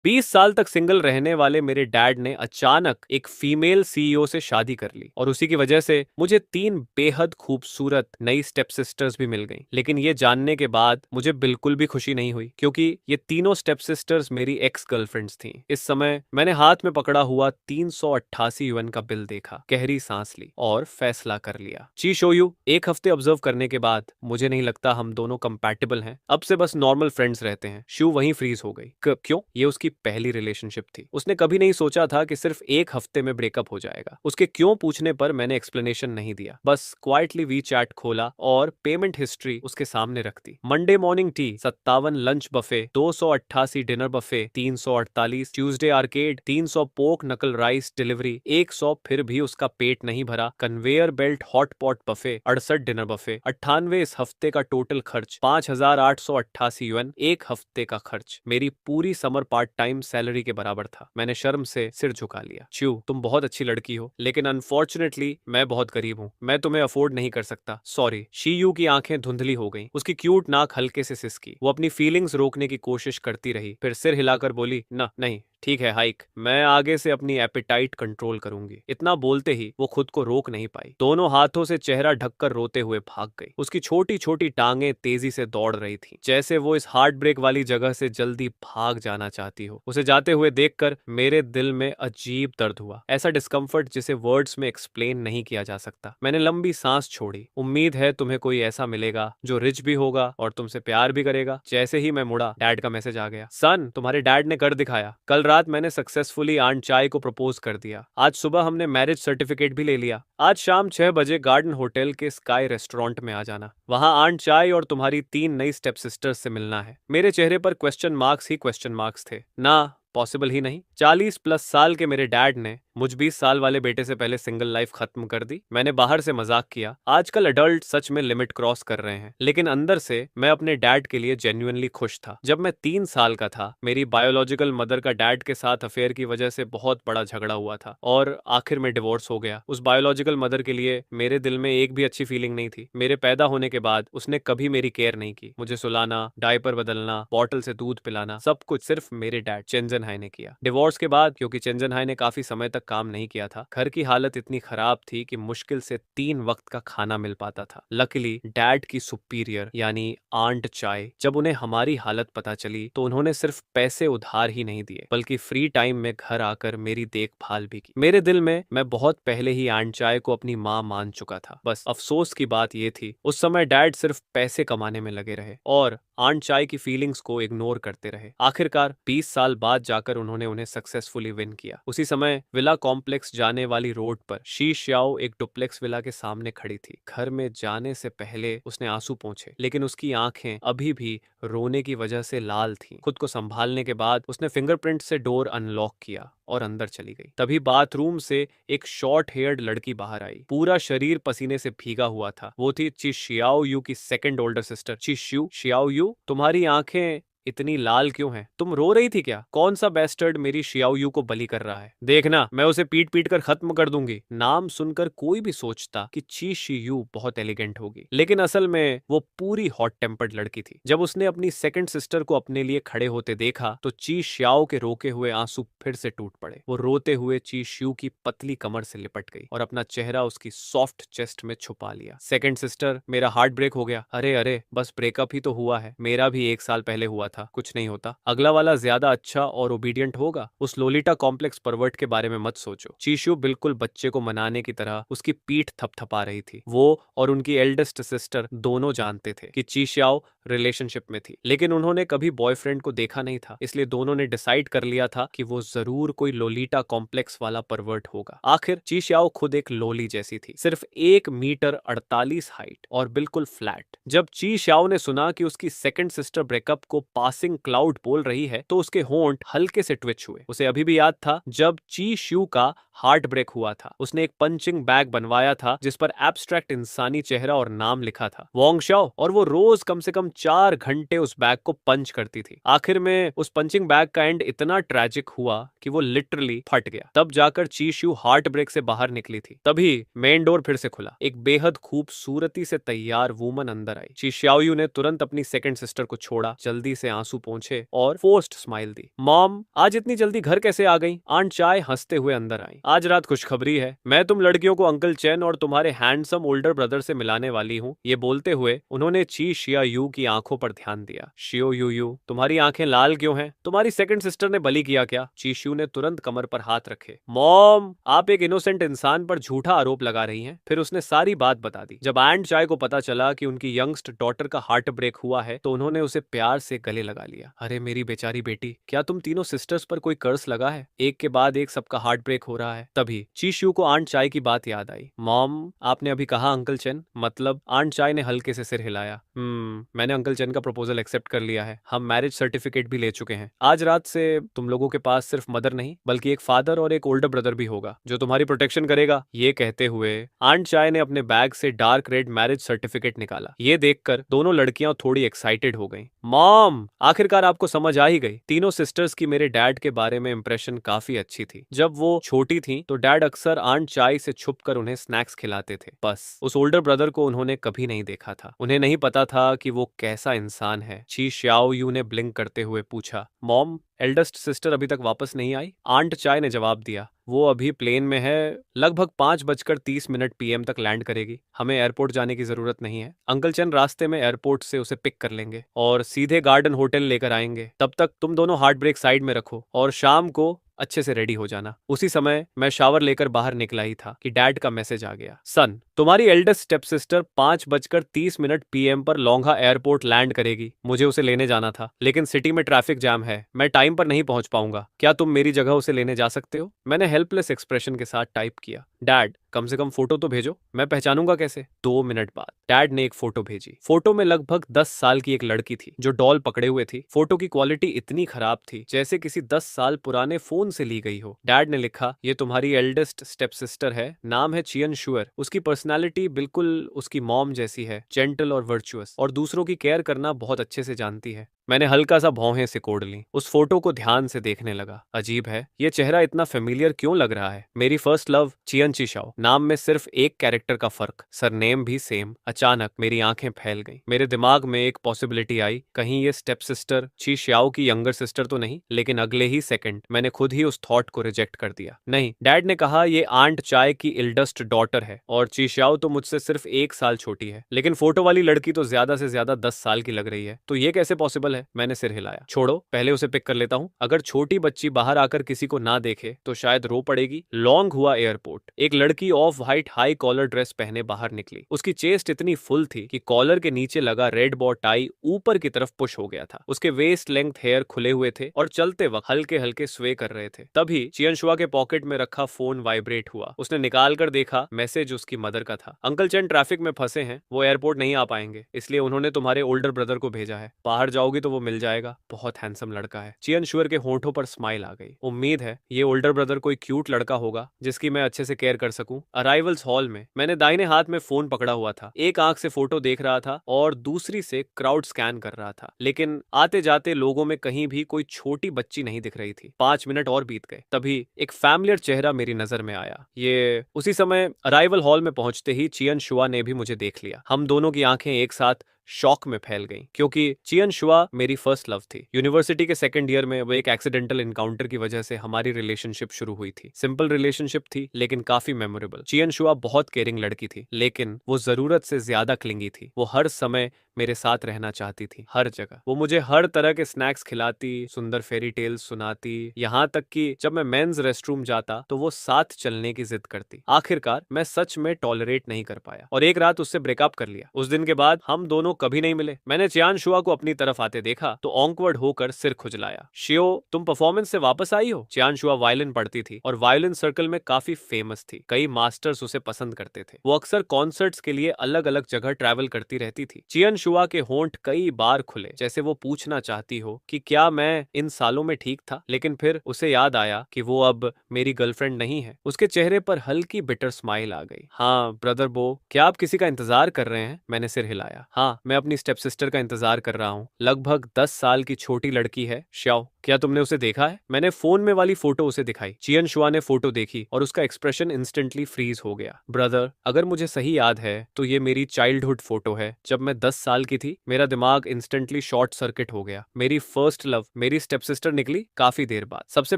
20 साल तक सिंगल रहने वाले मेरे डैड ने अचानक एक फीमेल सीईओ से शादी कर ली और उसी की वजह से मुझे 3 बेहद खूबसूरत नई स्टेप सिस्टर्स भी मिल गईं। लेकिन ये जानने के बाद मुझे बिल्कुल भी खुशी नहीं हुई क्योंकि ये तीनों स्टेप सिस्टर्स मेरी एक्स गर्लफ्रेंड्स थीं। इस समय मैंने हाथ में पकड़ा हुआ 388 यूएन का बिल देखा, गहरी सांस ली और फैसला कर लिया। ची शोयू, एक हफ्ते ऑब्जर्व करने के बाद मुझे नहीं लगता हम दोनों कंपैटिबल हैं। अब से बस नॉर्मल फ्रेंड्स रहते हैं। शू वहीं फ्रीज हो गई। क्यों? ये उसकी पहली रिलेशनशिप थी। उसने कभी नहीं सोचा था कि सिर्फ एक हफ्ते में ब्रेकअप हो जाएगा। उसके क्यों पूछने पर मैंने एक्सप्लेनेशन नहीं दिया, बस क्वाइटली वी चैट खोला और पेमेंट हिस्ट्री उसके सामने रख दी। Monday morning tea 57 lunch buffet, 288 dinner buffet, 348 Tuesday arcade, 300 pork नकल राइस डिलीवरी, 100 फिर भी उसका पेट नहीं भरा। Conveyor belt hot pot buffet, 68 dinner buffet, 98 इस हफ्ते का टोटल खर्च 5888 यूएन, एक हफ्ते का खर्च मेरी पूरी समर पार्ट टाइम सैलरी के बराबर था। मैंने शर्म से सिर झुका लिया। च्यू, तुम बहुत अच्छी लड़की हो, लेकिन अनफॉर्चुनेटली मैं बहुत गरीब हूँ। मैं तुम्हें अफोर्ड नहीं कर सकता, सॉरी। शीयू की आंखें धुंधली हो गईं। उसकी क्यूट नाक हल्के से सिसकी। वो अपनी फीलिंग्स रोकने की कोशिश करती रही, फिर सिर हिलाकर बोली, न नहीं, ठीक है हाइक, मैं आगे से अपनी एपेटाइट कंट्रोल करूंगी। इतना बोलते ही वो खुद को रोक नहीं पाई। दोनों हाथों से चेहरा ढककर रोते हुए भाग गई। उसकी छोटी छोटी टांगें तेजी से दौड़ रही थीं, जैसे वो इस हार्ट ब्रेक वाली जगह से जल्दी भाग जाना चाहती हो। उसे जाते हुए देखकर मेरे दिल में अजीब दर्द हुआ, ऐसा डिस्कम्फर्ट जिसे वर्ड्स में एक्सप्लेन नहीं किया जा सकता। मैंने लंबी सांस छोड़ी। उम्मीद है तुम्हें कोई ऐसा मिलेगा जो रिच भी होगा और तुमसे प्यार भी करेगा। जैसे ही मैं मुड़ा, डैड का मैसेज आ गया। सन, तुम्हारे डैड ने कर दिखाया। कल रात मैंने सक्सेसफुली आंट चाय को प्रपोज कर दिया। आज सुबह हमने मैरिज सर्टिफिकेट भी ले लिया। आज शाम 6 बजे गार्डन होटल के स्काई रेस्टोरेंट में आ जाना। वहां आंट चाय और तुम्हारी 3 नई स्टेप सिस्टर्स से मिलना है। मेरे चेहरे पर क्वेश्चन मार्क्स ही क्वेश्चन मार्क्स थे। ना, पॉसिबल ही नहीं। 40+ साल के मेरे डैड ने मुझ 20 साल वाले बेटे से पहले सिंगल लाइफ खत्म कर दी। मैंने बाहर से मजाक किया, आजकल अडल्ट सच में लिमिट क्रॉस कर रहे हैं। लेकिन अंदर से मैं अपने डैड के लिए जेन्युइनली खुश था। जब मैं 3 साल का था, मेरी बायोलॉजिकल मदर का डैड के साथ अफेयर की वजह से बहुत बड़ा झगड़ा हुआ था और आखिर में डिवोर्स हो गया। उस बायोलॉजिकल मदर के लिए मेरे दिल में एक भी अच्छी फीलिंग नहीं थी। मेरे पैदा होने के बाद उसने कभी मेरी केयर नहीं की। मुझे सुलाना, डायपर बदलना, बॉटल से दूध पिलाना, सब कुछ सिर्फ मेरे डैड चेंजन हाई ने किया। डिवोर्स के बाद, क्योंकि चेंजन हाई ने काफी समय तक काम नहीं किया था, घर की हालत इतनी खराब थी कि मुश्किल से 3 वक्त का खाना मिल पाता था। लकीली डैड की सुपीरियर यानी आंट चाय, जब उन्हें हमारी हालत पता चली तो उन्होंने सिर्फ पैसे उधार ही नहीं दिए, बल्कि फ्री टाइम में घर आकर मेरी देखभाल भी की। मेरे दिल में मैं बहुत पहले ही आंट चाय को अपनी माँ मान चुका था। बस अफसोस की बात यह थी, उस समय डैड सिर्फ पैसे कमाने में लगे रहे और आंट चाय की फीलिंग्स को इग्नोर करते रहे। आखिरकार 20 साल बाद जाकर उन्होंने उन्हें सक्सेसफुली विन किया। उसी समय विला कॉम्प्लेक्स जाने वाली रोड पर शी श्याओ एक डुप्लेक्स विला के सामने खड़ी थी। घर में जाने से पहले उसने आंसू पोंछे, लेकिन उसकी आंखें अभी भी रोने की वजह से लाल थीं। खुद को संभालने के बाद उसने फिंगरप्रिंट से डोर अनलॉक किया और अंदर चली गई। तभी बाथरूम से एक शॉर्ट हेयर्ड लड़की बाहर आई। पूरा शरीर पसीने से भीगा हुआ था। वो थी ची शियाओ यू की सेकंड ओल्डर सिस्टर। ची श्यू, शियाओ यू, तुम्हारी आंखें इतनी लाल क्यों हैं? तुम रो रही थी क्या? कौन सा बेस्टर्ड मेरी शियाओयू को बलि कर रहा है? देखना, मैं उसे पीट पीट कर खत्म कर दूंगी। नाम सुनकर कोई भी सोचता कि ची शियू बहुत एलिगेंट होगी, लेकिन असल में वो पूरी हॉट टेम्पर्ड लड़की थी। जब उसने अपनी सेकंड सिस्टर को अपने लिए खड़े होते देखा तो ची श्याओ के रोके हुए आंसू फिर से टूट पड़े। वो रोते हुए ची श्यू की पतली कमर से लिपट गई और अपना चेहरा उसकी सॉफ्ट चेस्ट में छुपा लिया। सेकंड सिस्टर, मेरा हार्ट ब्रेक हो गया। अरे अरे, बस ब्रेकअप ही तो हुआ है। मेरा भी 1 साल पहले हुआ था, कुछ नहीं होता। अगला वाला ज्यादा अच्छा और ओबीडियंट होगा। उस लोलिटा कॉम्प्लेक्स परवर्ट के बारे में मत सोचो। चीशू बिल्कुल बच्चे को मनाने की तरह उसकी पीठ थपथपा रही थी। वो और उनकी एल्डेस्ट सिस्टर दोनों जानते थे कि चीशियाओ रिलेशनशिप में थी, लेकिन उन्होंने कभी बॉयफ्रेंड को देखा नहीं था, इसलिए दोनों ने डिसाइड कर लिया था कि वो जरूर कोई लोलिटा कॉम्प्लेक्स वाला परवर्ट होगा। आखिर चीशियाओ खुद एक लोली जैसी थी, सिर्फ 1 मीटर 48 हाइट और बिल्कुल फ्लैट। जब चीशियाओ ने सुना कि उसकी सेकंड सिस्टर ब्रेकअप को पासिंग क्लाउड बोल रही है तो उसके होंठ हल्के से ट्विच हुए। उसे अभी भी याद था जब ची श्यू का हार्ट ब्रेक हुआ था। उसने एक पंचिंग बैग बनवाया था जिस पर एब्स्ट्रैक्ट इंसानी चेहरा और नाम लिखा था, वोंग शाओ, और वो रोज कम से कम 4 घंटे उस बैग को पंच करती थी। आखिर में उस पंचिंग बैग का एंड इतना ट्रेजिक हुआ कि वो लिटरली फट गया। तब जाकर ची शू हार्ट ब्रेक से बाहर निकली थी। तभी मेन डोर फिर से खुला। एक बेहद खूबसूरती से तैयार वुमन अंदर आई। ची श्याओयू ने तुरंत अपनी सेकंड सिस्टर को छोड़ा, जल्दी से आंसू पोंछे और फोर्स्ड स्माइल दी। मॉम, आज इतनी जल्दी घर कैसे आ गई? आंट चाय हंसते हुए अंदर आई। आज रात खुशखबरी है, मैं तुम लड़कियों को अंकल चेन और तुम्हारे हैंडसम ओल्डर ब्रदर से मिलाने वाली हूँ। ये बोलते हुए उन्होंने ची शिया यू की आंखों पर ध्यान दिया। शियो यू यू, तुम्हारी आंखें लाल क्यों हैं? तुम्हारी सेकंड सिस्टर ने बलि किया क्या? चीशू ने तुरंत कमर पर हाथ रखे। मॉम, आप एक इनोसेंट इंसान पर झूठा आरोप लगा रही हैं। फिर उसने सारी बात बता दी। जब एंड चाय को पता चला कि उनकी यंगस्ट डॉटर का हार्ट ब्रेक हुआ है तो उन्होंने उसे प्यार से गले लगा लिया। अरे मेरी बेचारी बेटी, क्या तुम तीनों सिस्टर्स पर कोई कर्स लगा है? एक के बाद एक सबका हार्ट ब्रेक हो रहा है। तभी चीशू को आंट चाय की बात याद आई। मॉम, आपने अभी कहा अंकल चेन? मतलब? आंट चाय ने हल्के से सिर हिलाया। मैंने अंकल चेन का प्रपोजल एक्सेप्ट कर लिया है। हम मैरिज सर्टिफिकेट भी ले चुके हैं। आज रात से तुम लोगों के पास सिर्फ मदर नहीं बल्कि एक फादर और एक ओल्डर ब्रदर भी होगा जो तुम्हारी प्रोटेक्शन करेगा। ये कहते हुए आंट चाय ने अपने बैग से डार्क रेड मैरिज सर्टिफिकेट निकाला। ये देखकर दोनों लड़कियां थोड़ी एक्साइटेड हो गईं। मॉम, आखिरकार आपको समझ आ ही गई। तीनों सिस्टर्स की मेरे डैड के बारे में इंप्रेशन काफी अच्छी थी। जब वो छोटी थी तो डैड अक्सर आंट चाय से छुपकर उन्हें स्नैक्स खिलाते थे। बस उस ओल्डर ब्रदर को उन्होंने कभी नहीं देखा था। उन्हें नहीं पता था कि वो कैसा इंसान है। ची श्याओ यू ने ब्लिंक करते हुए पूछा, मॉम, एल्डेस्ट सिस्टर अभी तक वापस नहीं आई? आंट चाय ने जवाब दिया, वो अभी प्लेन में है, लगभग 5:30 PM तक लैंड करेगी। हमें एयरपोर्ट जाने की जरूरत नहीं है। अंकल चैन रास्ते में एयरपोर्ट से उसे पिक कर लेंगे और सीधे गार्डन होटल लेकर आएंगे। तब तक तुम दोनों हार्ट ब्रेक साइड में रखो और शाम को अच्छे से रेडी हो जाना। उसी समय मैं शावर लेकर बाहर निकला ही था कि डैड का मैसेज आ गया। सन, तुम्हारी एल्डेस्ट स्टेप सिस्टर 5:30 PM पर लोंघा एयरपोर्ट लैंड करेगी। मुझे उसे लेने जाना था लेकिन सिटी में ट्रैफिक जैम है, मैं टाइम पर नहीं पहुंच पाऊंगा। क्या तुम मेरी जगह उसे लेने जा सकते हो? मैंने हेल्पलेस एक्सप्रेशन के साथ टाइप किया। डैड, कम से कम फोटो तो भेजो, मैं पहचानूंगा कैसे? 2 मिनट बाद डैड ने एक फोटो भेजी। फोटो में लगभग 10 साल की एक लड़की थी जो डॉल पकड़े हुए थी। फोटो की क्वालिटी इतनी खराब थी जैसे किसी 10 साल पुराने फोन से ली गई हो। डैड ने लिखा, ये तुम्हारी एल्डेस्ट स्टेप सिस्टर है, नाम है चियन शुअर। उसकी पर्सनालिटी बिल्कुल उसकी मॉम जैसी है, जेंटल और वर्चुअस, और दूसरों की केयर करना बहुत अच्छे से जानती है। मैंने हल्का सा भौहें सिकोड़ ली। उस फोटो को ध्यान से देखने लगा। अजीब है, ये चेहरा इतना फेमिलियर क्यों लग रहा है? मेरी फर्स्ट लव चियन चिशाओ, नाम में सिर्फ एक कैरेक्टर का फर्क, सरनेम भी सेम। अचानक मेरी आंखें फैल गईं। मेरे दिमाग में एक पॉसिबिलिटी आई, कहीं ये स्टेप सिस्टर ची श्याओ की यंगर सिस्टर तो नहीं? लेकिन अगले ही सेकंड मैंने खुद ही उस थॉट को रिजेक्ट कर दिया। नहीं, डैड ने कहा ये आंट चाय की इल्डेस्ट डॉटर है और ची श्याओ तो मुझसे सिर्फ 1 साल छोटी है। लेकिन फोटो वाली लड़की तो ज्यादा से ज्यादा 10 साल की लग रही है, तो ये कैसे पॉसिबल है? मैंने सिर हिलाया। छोड़ो, पहले उसे पिक कर लेता हूँ। अगर छोटी बच्ची बाहर आकर किसी को ना देखे तो शायद रो पड़ेगी। लॉन्ग हुआ एयरपोर्ट। एक लड़की off white high collar dress पहने बाहर निकली। उसकी चेस्ट इतनी फुल थी कि कॉलर के नीचे लगा रेड बॉ टाई ऊपर की तरफ पुश हो गया था। उसके वेस्ट लेंथ हेयर खुले हुए थे और चलते वक्त हल्के हल्के स्वे कर रहे थे। तभी चियनशुआ के पॉकेट में रखा फोन वाइब्रेट हुआ। उसने निकाल कर देखा, मैसेज उसकी मदर का था। अंकल चैन ट्रैफिक में फंसे हैं, वो एयरपोर्ट नहीं आ पाएंगे, इसलिए उन्होंने तुम्हारे ओल्डर ब्रदर को भेजा है। बाहर जाओगी तो वो मिल जाएगा, बहुत हैंडसम लड़का है। चियन शुअर के होंठों पर स्माइल आ गई। उम्मीद है ये ओल्डर ब्रदर कोई क्यूट लड़का होगा जिसकी मैं अच्छे से केयर कर सकूं। अराइवल्स हॉल में मैंने दाहिने हाथ में फोन पकड़ा हुआ था, एक आंख से फोटो देख रहा था और दूसरी से क्राउड स्कैन कर रहा था, लेकिन आते जाते लोगों में कहीं भी कोई छोटी बच्ची नहीं दिख रही थी। 5 मिनट और बीत गए, तभी एक फैमिलियर चेहरा मेरी नजर में आया। ये उसी समय अराइवल हॉल में पहुंचते ही चियन शुआ ने भी मुझे देख लिया। हम दोनों की आंखें एक साथ शॉक में फैल गईं, क्योंकि चियन शुआ मेरी फर्स्ट लव थी। यूनिवर्सिटी के सेकंड ईयर में वो एक एक्सीडेंटल इनकाउंटर की वजह से हमारी रिलेशनशिप शुरू हुई थी। सिंपल रिलेशनशिप थी लेकिन काफी मेमोरेबल। चियन शुआ बहुत केयरिंग लड़की थी, लेकिन वो जरूरत से ज्यादा क्लिंगी थी। वो हर समय मेरे साथ रहना चाहती थी, हर जगह। वो मुझे हर तरह के स्नैक्स खिलाती, सुंदर फेरी टेल्स सुनाती, यहाँ तक कि जब मैं मेंस रेस्टरूम जाता तो वो साथ चलने की जिद करती। आखिरकार मैं सच में टॉलरेट नहीं कर पाया और एक रात उससे ब्रेकअप कर लिया। उस दिन के बाद हम दोनों कभी नहीं मिले। मैंने चियान शुआ को अपनी तरफ आते देखा तो ऑकवर्ड होकर सिर खुजलाया। शियो, तुम परफॉर्मेंस से वापस आई हो? चियान शुआ वायलिन पढ़ती थी और वायलिन सर्कल में काफी फेमस थी। कई मास्टर्स उसे पसंद करते थे। वो अक्सर कॉन्सर्ट्स के लिए अलग अलग जगह ट्रैवल करती रहती थी। चियान शुआ के होंठ कई बार खुले, जैसे वो पूछना चाहती हो कि क्या मैं इन सालों में ठीक था। लेकिन फिर उसे याद आया कि वो अब मेरी गर्लफ्रेंड नहीं है। उसके चेहरे पर हल्की बिटर स्माइल आ गई। हाँ ब्रदर बो, क्या आप किसी का इंतजार कर रहे हैं? मैंने सिर हिलाया। हाँ, मैं अपनी स्टेप सिस्टर का इंतजार कर रहा हूँ। लगभग 10 साल की छोटी लड़की है, श्याओ। क्या तुमने उसे देखा है? मैंने फोन में वाली फोटो उसे दिखाई। चियन शुआ ने फोटो देखी और उसका एक्सप्रेशन इंस्टेंटली फ्रीज हो गया। ब्रदर, अगर मुझे सही याद है तो ये मेरी चाइल्डहुड फोटो है, जब मैं 10 साल की थी। मेरा दिमाग इंस्टेंटली शॉर्ट सर्किट हो गया। मेरी फर्स्ट लव, मेरी स्टेप सिस्टर निकली काफी देर बाद। सबसे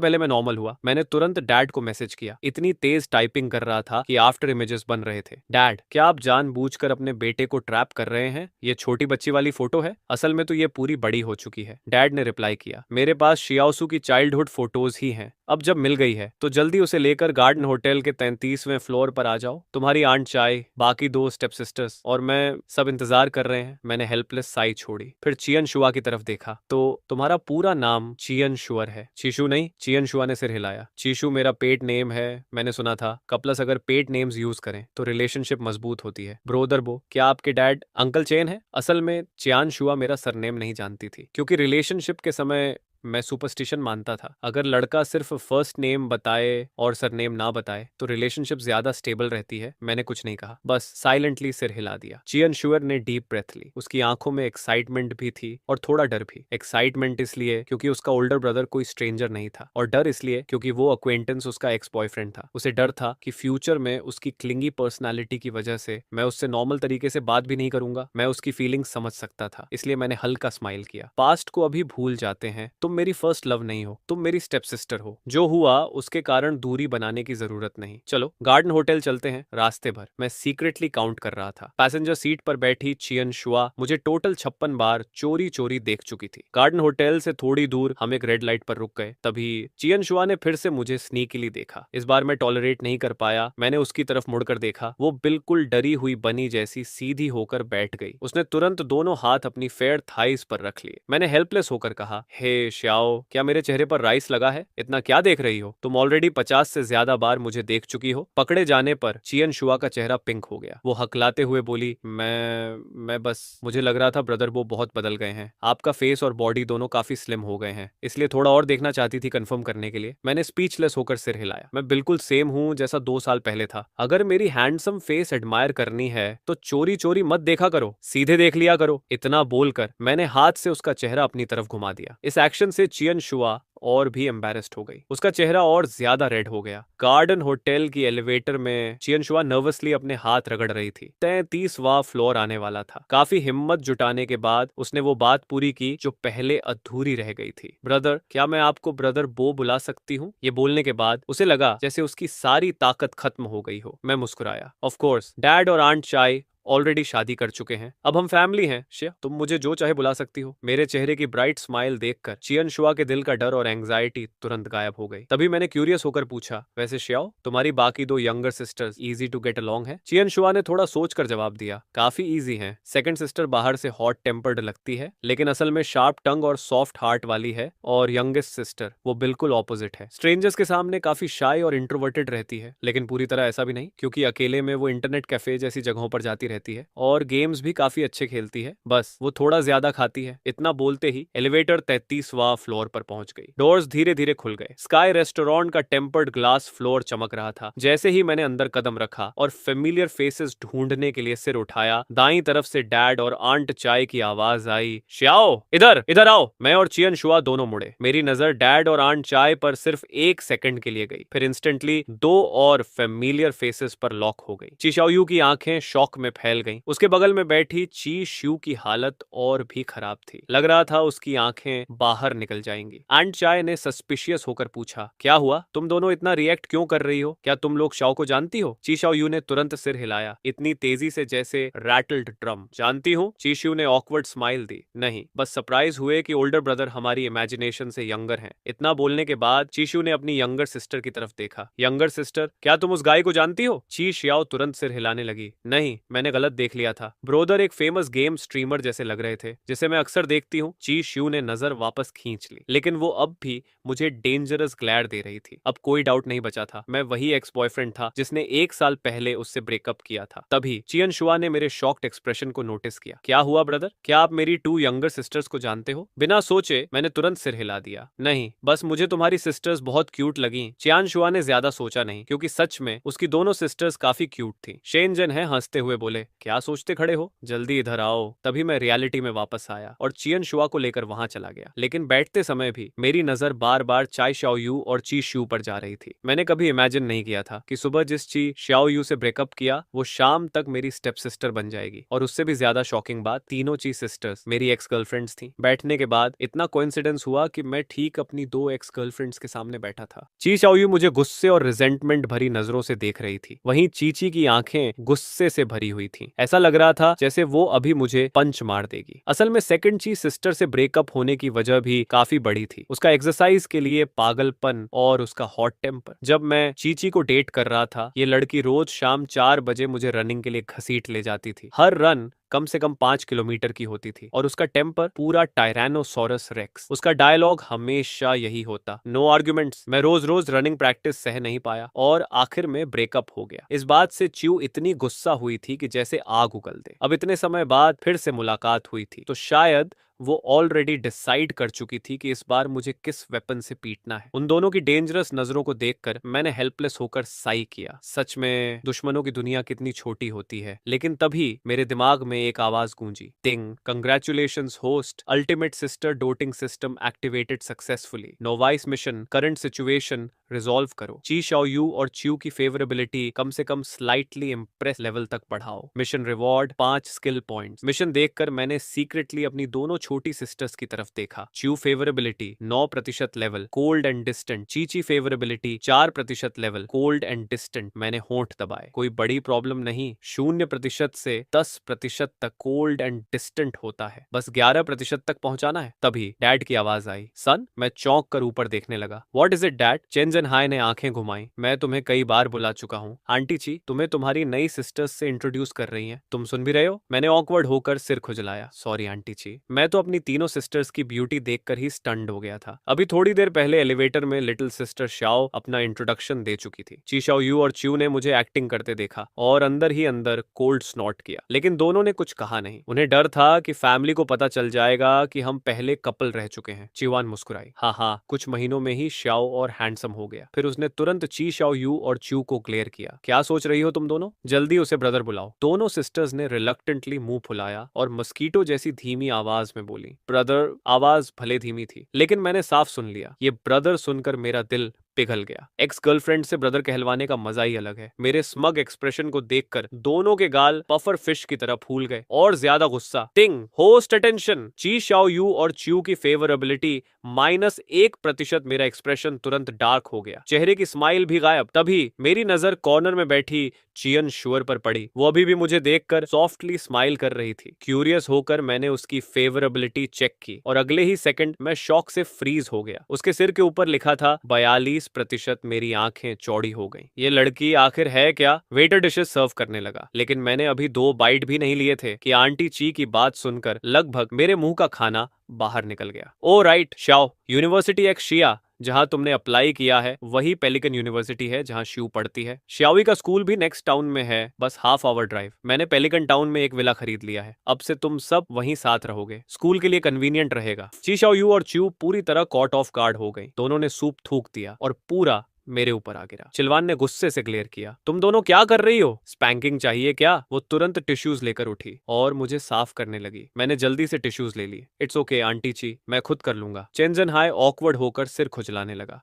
पहले मैं नॉर्मल हुआ। मैंने तुरंत डैड को मैसेज किया। इतनी तेज टाइपिंग कर रहा था कि आफ्टर इमेजेस बन रहे थे। डैड, क्या आप जानबूझकर अपने बेटे को ट्रैप कर रहे हैं? ये छोटी बच्ची वाली फोटो है, असल में तो ये पूरी बड़ी हो चुकी है। डैड ने रिप्लाई किया, मेरे पास शियाओसू की चाइल्डहुड फोटोज ही हैं। अब जब मिल गई है तो जल्दी उसे लेकर गार्डन होटल के 33वें फ्लोर पर आ जाओ। तुम्हारी आंट चाय, बाकी 2 स्टेप सिस्टर्स और मैं सब इंतजार कर रहे हैं। मैंने हेल्पलेस साई छोड़ी, फिर चियन शुआ की तरफ देखा। तो तुम्हारा पूरा नाम चियन शुअर है? चीशू नहीं, चियन शुआ ने सिर हिलाया। चीशू मेरा पेट नेम है। मैंने सुना था कपल्स अगर पेट नेम्स यूज करें तो रिलेशनशिप मजबूत होती है। ब्रोदर बो, क्या आपके डैड अंकल चेन है? असल में चियान शुआ मेरा सरनेम नहीं जानती थी, क्योंकि रिलेशनशिप के समय मैं सुपरस्टिशन मानता था। अगर लड़का सिर्फ फर्स्ट नेम बताए और सरनेम ना बताए तो रिलेशनशिप ज्यादा स्टेबल रहती है। मैंने कुछ नहीं कहा, बस साइलेंटली सिर हिला दिया। चियन शुअर ने डीप ब्रेथ ली। उसकी आंखों में एक्साइटमेंट भी थी और थोड़ा डर भी। एक्साइटमेंट इसलिए क्योंकि उसका ओल्डर ब्रदर कोई स्ट्रेंजर नहीं था, और डर इसलिए क्योंकि वो अक्वेंटेंस उसका एक्स बॉयफ्रेंड था। उसे डर था कि फ्यूचर में उसकी क्लिंगी पर्सनैलिटी की वजह से मैं उससे नॉर्मल तरीके से बात भी नहीं करूंगा। मैं उसकी फीलिंग्स समझ सकता था, इसलिए मैंने हल्का स्माइल किया। पास्ट को अभी भूल जाते हैं। तुम मेरी फर्स्ट लव नहीं हो, तुम मेरी स्टेप सिस्टर हो। जो हुआ उसके कारण दूरी बनाने की जरूरत नहीं। चलो गार्डन होटल चलते हैं। रास्ते भर मैं सीक्रेटली काउंट कर रहा था। पैसेंजर सीट पर बैठी चियन शुआ मुझे टोटल 56 बार चोरी चोरी देख चुकी थी। गार्डन होटल से थोड़ी दूर हम एक रेड लाइट पर रुक गए। तभी चियन शुआ ने फिर से मुझे स्नीकीली देखा। इस बार मैं टॉलरेट नहीं कर पाया। मैंने उसकी तरफ मुड़कर देखा। वो बिल्कुल डरी हुई बनी जैसी सीधी होकर बैठ गई। उसने तुरंत दोनों हाथ अपनी फेयर थाइस पर रख लिए। मैंने हेल्पलेस होकर कहा, हे श्याओ, क्या मेरे चेहरे पर राइस लगा है? इतना क्या देख रही हो? तुम ऑलरेडी 50 से ज्यादा बार मुझे देख चुकी हो। पकड़े जाने पर चियन शुआ का चेहरा पिंक हो गया। वो हकलाते हुए बोली, मैं बस मुझे लग रहा था ब्रदर वो बहुत बदल गए हैं। आपका फेस और बॉडी दोनों काफी स्लिम हो गए हैं, इसलिए थोड़ा और देखना चाहती थी कंफर्म करने के लिए। मैंने स्पीचलेस होकर सिर हिलाया। मैं बिल्कुल सेम हूँ जैसा 2 साल पहले था। अगर मेरी हैंडसम फेस एडमायर करनी है तो चोरी चोरी मत देखा करो, सीधे देख लिया करो। इतना बोलकर मैंने हाथ से उसका चेहरा अपनी तरफ घुमा दिया। इस एक्शन से चियन शुआ और भी एम्बेरेस्ड हो गई। उसका चेहरा और ज्यादा रेड हो गया। गार्डन होटल की एलिवेटर में चियन शुआ नर्वसली अपने हाथ रगड़ रही थी। 33वां फ्लोर आने वाला था। काफी हिम्मत जुटाने के बाद उसने वो बात पूरी की जो पहले अधूरी रह गई थी। ब्रदर, क्या मैं आपको ब्रदर बो बुला सकती हूँ? ये बोलने के बाद उसे लगा जैसे उसकी सारी ताकत खत्म हो गई हो। मैं मुस्कुराया। ऑफ कोर्स, डैड और आंट चाय ऑलरेडी शादी कर चुके हैं। अब हम फैमिली हैं। शिया, तुम मुझे जो चाहे बुला सकती हो। मेरे चेहरे की ब्राइट स्माइल देखकर चियन शुआ के दिल का डर और एंजाइटी तुरंत गायब हो गई। तभी मैंने क्यूरियस होकर पूछा, वैसे श्याओ, तुम्हारी बाकी 2 younger sisters easy to get along है? चियन शुआ ने थोड़ा सोचकर जवाब दिया, काफी इजी है। सेकंड सिस्टर बाहर से हॉट टेम्पर्ड लगती है, लेकिन असल में शार्प टंग और सॉफ्ट हार्ट वाली है। और यंगेस्ट सिस्टर वो बिल्कुल ऑपोजिट है। स्ट्रेंजर्स के सामने काफी शाय और इंट्रोवर्टेड रहती है, लेकिन पूरी तरह ऐसा भी नहीं, क्योंकि अकेले में वो इंटरनेट कैफे जैसी जगहों पर जाती रहती है और गेम्स भी काफी अच्छे खेलती है। बस वो थोड़ा ज्यादा खाती है। इतना बोलते ही एलिवेटर 33वां फ्लोर पर पहुंच गई। डोर्स धीरे धीरे खुल गए। स्काई रेस्टोरेंट का टेम्पर्ड ग्लास फ्लोर चमक रहा था। जैसे ही मैंने अंदर कदम रखा और फेमिलियर फेसेस ढूंढने के लिए सिर उठाया, दाईं तरफ से डैड और आंट चाय की आवाज आई, श्याओ, इधर इधर आओ। मैं और चियन शुआ दोनों मुड़े। मेरी नजर डैड और आंट चाय पर सिर्फ 1 सेकंड के लिए गई, फिर इंस्टेंटली 2 और फेमिलियर फेसेस पर लॉक हो गई। चिशाओयू की आंखें शॉक में फैल गईं। उसके बगल में बैठी ची श्यू की हालत और भी खराब थी। लग रहा था उसकी आंखें बाहर निकल जाएंगी। आंट चाय ने सस्पिशियस होकर पूछा, क्या हुआ? तुम दोनों इतना रिएक्ट क्यों कर रही हो? क्या तुम लोग शाओ को जानती हो? ची शाओ यू ने तुरंत सिर हिलाया, इतनी तेजी से जैसे रैटल्ड ड्रम। जानती हूँ? ची श्यू ने ऑकवर्ड स्माइल दी। नहीं, बस सरप्राइज हुए कि ओल्डर ब्रदर हमारी इमेजिनेशन से यंगर हैं। इतना बोलने के बाद चीशू ने अपनी यंगर सिस्टर की तरफ देखा। यंगर सिस्टर, क्या तुम उस गाय को जानती हो? ची श्याओ तुरंत सिर हिलाने लगी। नहीं, मैंने मैंने गलत देख लिया था। ब्रोदर एक फेमस गेम स्ट्रीमर जैसे लग रहे थे जिसे मैं अक्सर देखती हूँ। ची श्यू ने नजर वापस खींच ली, लेकिन वो अब भी मुझे डेंजरस ग्लैर दे रही थी। अब कोई डाउट नहीं बचा था, मैं वही एक्स बॉयफ्रेंड था जिसने 1 साल पहले उससे ब्रेकअप किया था। तभी चियन शुआ ने मेरे शॉक्ड एक्सप्रेशन को नोटिस किया। क्या हुआ ब्रदर, क्या आप मेरी 2 यंगर सिस्टर्स को जानते हो? बिना सोचे मैंने तुरंत सिर हिला दिया। नहीं, बस मुझे तुम्हारी सिस्टर्स बहुत क्यूट लगी। चियान शुआ ने ज्यादा सोचा नहीं, क्योंकि सच में उसकी दोनों सिस्टर्स काफी क्यूट थी। शेन जन है हंसते हुए बोले, क्या सोचते खड़े हो, जल्दी इधर आओ। तभी मैं रियलिटी में वापस आया और चियन शुआ को लेकर वहां चला गया। लेकिन बैठते समय भी मेरी नजर बार बार चाय शाओ यू और ची शू पर जा रही थी। मैंने कभी इमेजिन नहीं किया था कि सुबह जिस ची शाओ यू से ब्रेकअप किया वो शाम तक मेरी स्टेप सिस्टर बन जाएगी। और उससे भी ज्यादा शॉकिंग बात, तीनों ची सिस्टर्स मेरी एक्स गर्लफ्रेंड्स थी। बैठने के बाद इतना कोइंसिडेंस हुआ कि मैं ठीक अपनी 2 एक्स गर्लफ्रेंड्स के सामने बैठा था। ची शाओ यू मुझे गुस्से और रिजेंटमेंट भरी नजरों से देख रही थी, वहीं चीची की आंखें गुस्से से भरी हुई थी। ऐसा लग रहा था जैसे वो अभी मुझे पंच मार देगी। असल में सेकंड ची सिस्टर से ब्रेकअप होने की वजह भी काफी बड़ी थी, उसका एक्सरसाइज के लिए पागलपन और उसका हॉट टेम्पर। जब मैं चीची को डेट कर रहा था, ये लड़की रोज शाम 4 बजे मुझे रनिंग के लिए घसीट ले जाती थी। हर रन कम से कम 5 किलोमीटर की होती थी और उसका टेम्पर पूरा टायरानोसोरस रेक्स। उसका डायलॉग हमेशा यही होता, नो आर्ग्यूमेंट्स। मैं रोज रोज रनिंग प्रैक्टिस सह नहीं पाया और आखिर में ब्रेकअप हो गया। इस बात से च्यू इतनी गुस्सा हुई थी कि जैसे आग उगल दे। अब इतने समय बाद फिर से मुलाकात हुई थी तो शायद वो ऑलरेडी डिसाइड कर चुकी थी कि इस बार मुझे किस वेपन से पीटना है। उन दोनों की डेंजरस नजरों को देखकर मैंने हेल्पलेस होकर साई किया। सच में दुश्मनों की दुनिया कितनी छोटी होती है। लेकिन तभी मेरे दिमाग में एक आवाज गूंजी, टिंग, congratulations host, ultimate sister doting system activated successfully. Novice mission, current situation resolve करो। ची शाओ यू और च्यू की फेवरेबिलिटी कम से कम स्लाइटली इंप्रेस लेवल तक बढ़ाओ। Mission reward 5 skill points. Mission देखकर मैंने सीक्रेटली अपनी दोनों छोटी सिस्टर्स की तरफ देखा। Chu favorability 9% level, cold and distant. Chichi favorability 4% level, cold and distant. मैंने होंठ दबाए। कोई बड़ी प्रॉब्लम नहीं, 0% से 10% तक कोल्ड एंड डिस्टेंट होता है, बस 11% तक पहुंचाना है। तभी डैड की आवाज आई, सन। मैं चौंक कर ऊपर देखने लगा। What is it dad? चेंजन हाय ने आंखें घुमाई। मैं तुम्हें कई बार बुला चुका हूँ। आंटी ची तुम्हें तुम्हारी नई सिस्टर्स से इंट्रोड्यूस कर रही हैं। तुम सुन भी रहे हो? मैंने ऑकवर्ड होकर सिर खुजलाया। सॉरी आंटी ची, मैं तो अपनी तीनों सिस्टर्स की ब्यूटी देखकर ही स्टन्ड हो गया था। अभी थोड़ी देर पहले एलिवेटर में लिटिल सिस्टर शाओ अपना इंट्रोडक्शन दे चुकी थी। ची शाओ यू और च्यू ने मुझे एक्टिंग करते देखा और अंदर ही अंदर कोल्ड स्नॉट किया, लेकिन दोनों ने कुछ कहा नहीं। उन्हें डर था कि फैमिली को पता चल जाएगा कि हम पहले कपल रह चुके हैं। चिवान मुस्कुराई, हाँ, कुछ महीनों में ही शाओ और हैंडसम हो गया। फिर उसने तुरंत ची शाओ यू और च्यू को ग्लेयर किया। क्या सोच रही हो तुम दोनों? जल्दी उसे ब्रदर बुलाओ। दोनों सिस्टर्स ने रिलक्टेंटली मुंह फुलाया और मस्कीटो जैसी धीमी आवाज में बोली, ब्रदर। आवाज भले धीमी थी, लेकिन मैंने साफ सुन लिया। ये ब्रदर सुनकर मेरा दिल पिघल गया। एक्स गर्लफ्रेंड से ब्रदर कहलवाने का मजा ही अलग है। मेरे स्मग एक्सप्रेशन को देखकर दोनों के गाल पफर फिश की तरह फूल गए और ज्यादा गुस्सा। टिंग, होस्ट अटेंशन। ची शाओ यू और च्यू की फेवरेबिलिटी -1%। मेरा एक्सप्रेशन तुरंत डार्क हो गया, चेहरे की स्माइल भी गायब। तभी मेरी नजर कॉर्नर में बैठी चियन शुअर पर पड़ी। वो अभी भी मुझे देखकर सॉफ्टली स्माइल कर रही थी। क्यूरियस होकर मैंने उसकी फेवरेबिलिटी चेक की और अगले ही सेकंड मैं शॉक से फ्रीज हो गया। उसके सिर के ऊपर लिखा था 42%। मेरी आंखें चौड़ी हो गईं। ये लड़की आखिर है क्या? वेटर डिशेस सर्व करने लगा, लेकिन मैंने अभी 2 बाइट भी नहीं लिए थे कि आंटी ची की बात सुनकर लगभग मेरे मुंह का खाना बाहर निकल गया। ओ राइट शाओ, यूनिवर्सिटी एक्स शिया जहां तुमने अप्लाई किया है वही पेलिकन यूनिवर्सिटी है जहां श्यू पढ़ती है। श्यावी का स्कूल भी नेक्स्ट टाउन में है, बस हाफ आवर ड्राइव। मैंने पेलिकन टाउन में एक विला खरीद लिया है। अब से तुम सब वहीं साथ रहोगे, स्कूल के लिए कन्वीनियंट रहेगा। ची शाओ यू और च्यू पूरी तरह कॉट ऑफ गार्ड हो गई। दोनों ने सूप थूक दिया और पूरा मेरे ऊपर आ गिरा। चिलवान ने गुस्से से ग्लेयर किया, तुम दोनों क्या कर रही हो? स्पैंकिंग चाहिए क्या? वो तुरंत टिश्यूज लेकर उठी और मुझे साफ करने लगी। मैंने जल्दी से टिश्यूज ले ली। इट्स ओके आंटी ची, मैं खुद कर लूंगा। चेंजन हाय ऑकवर्ड होकर सिर खुजलाने लगा।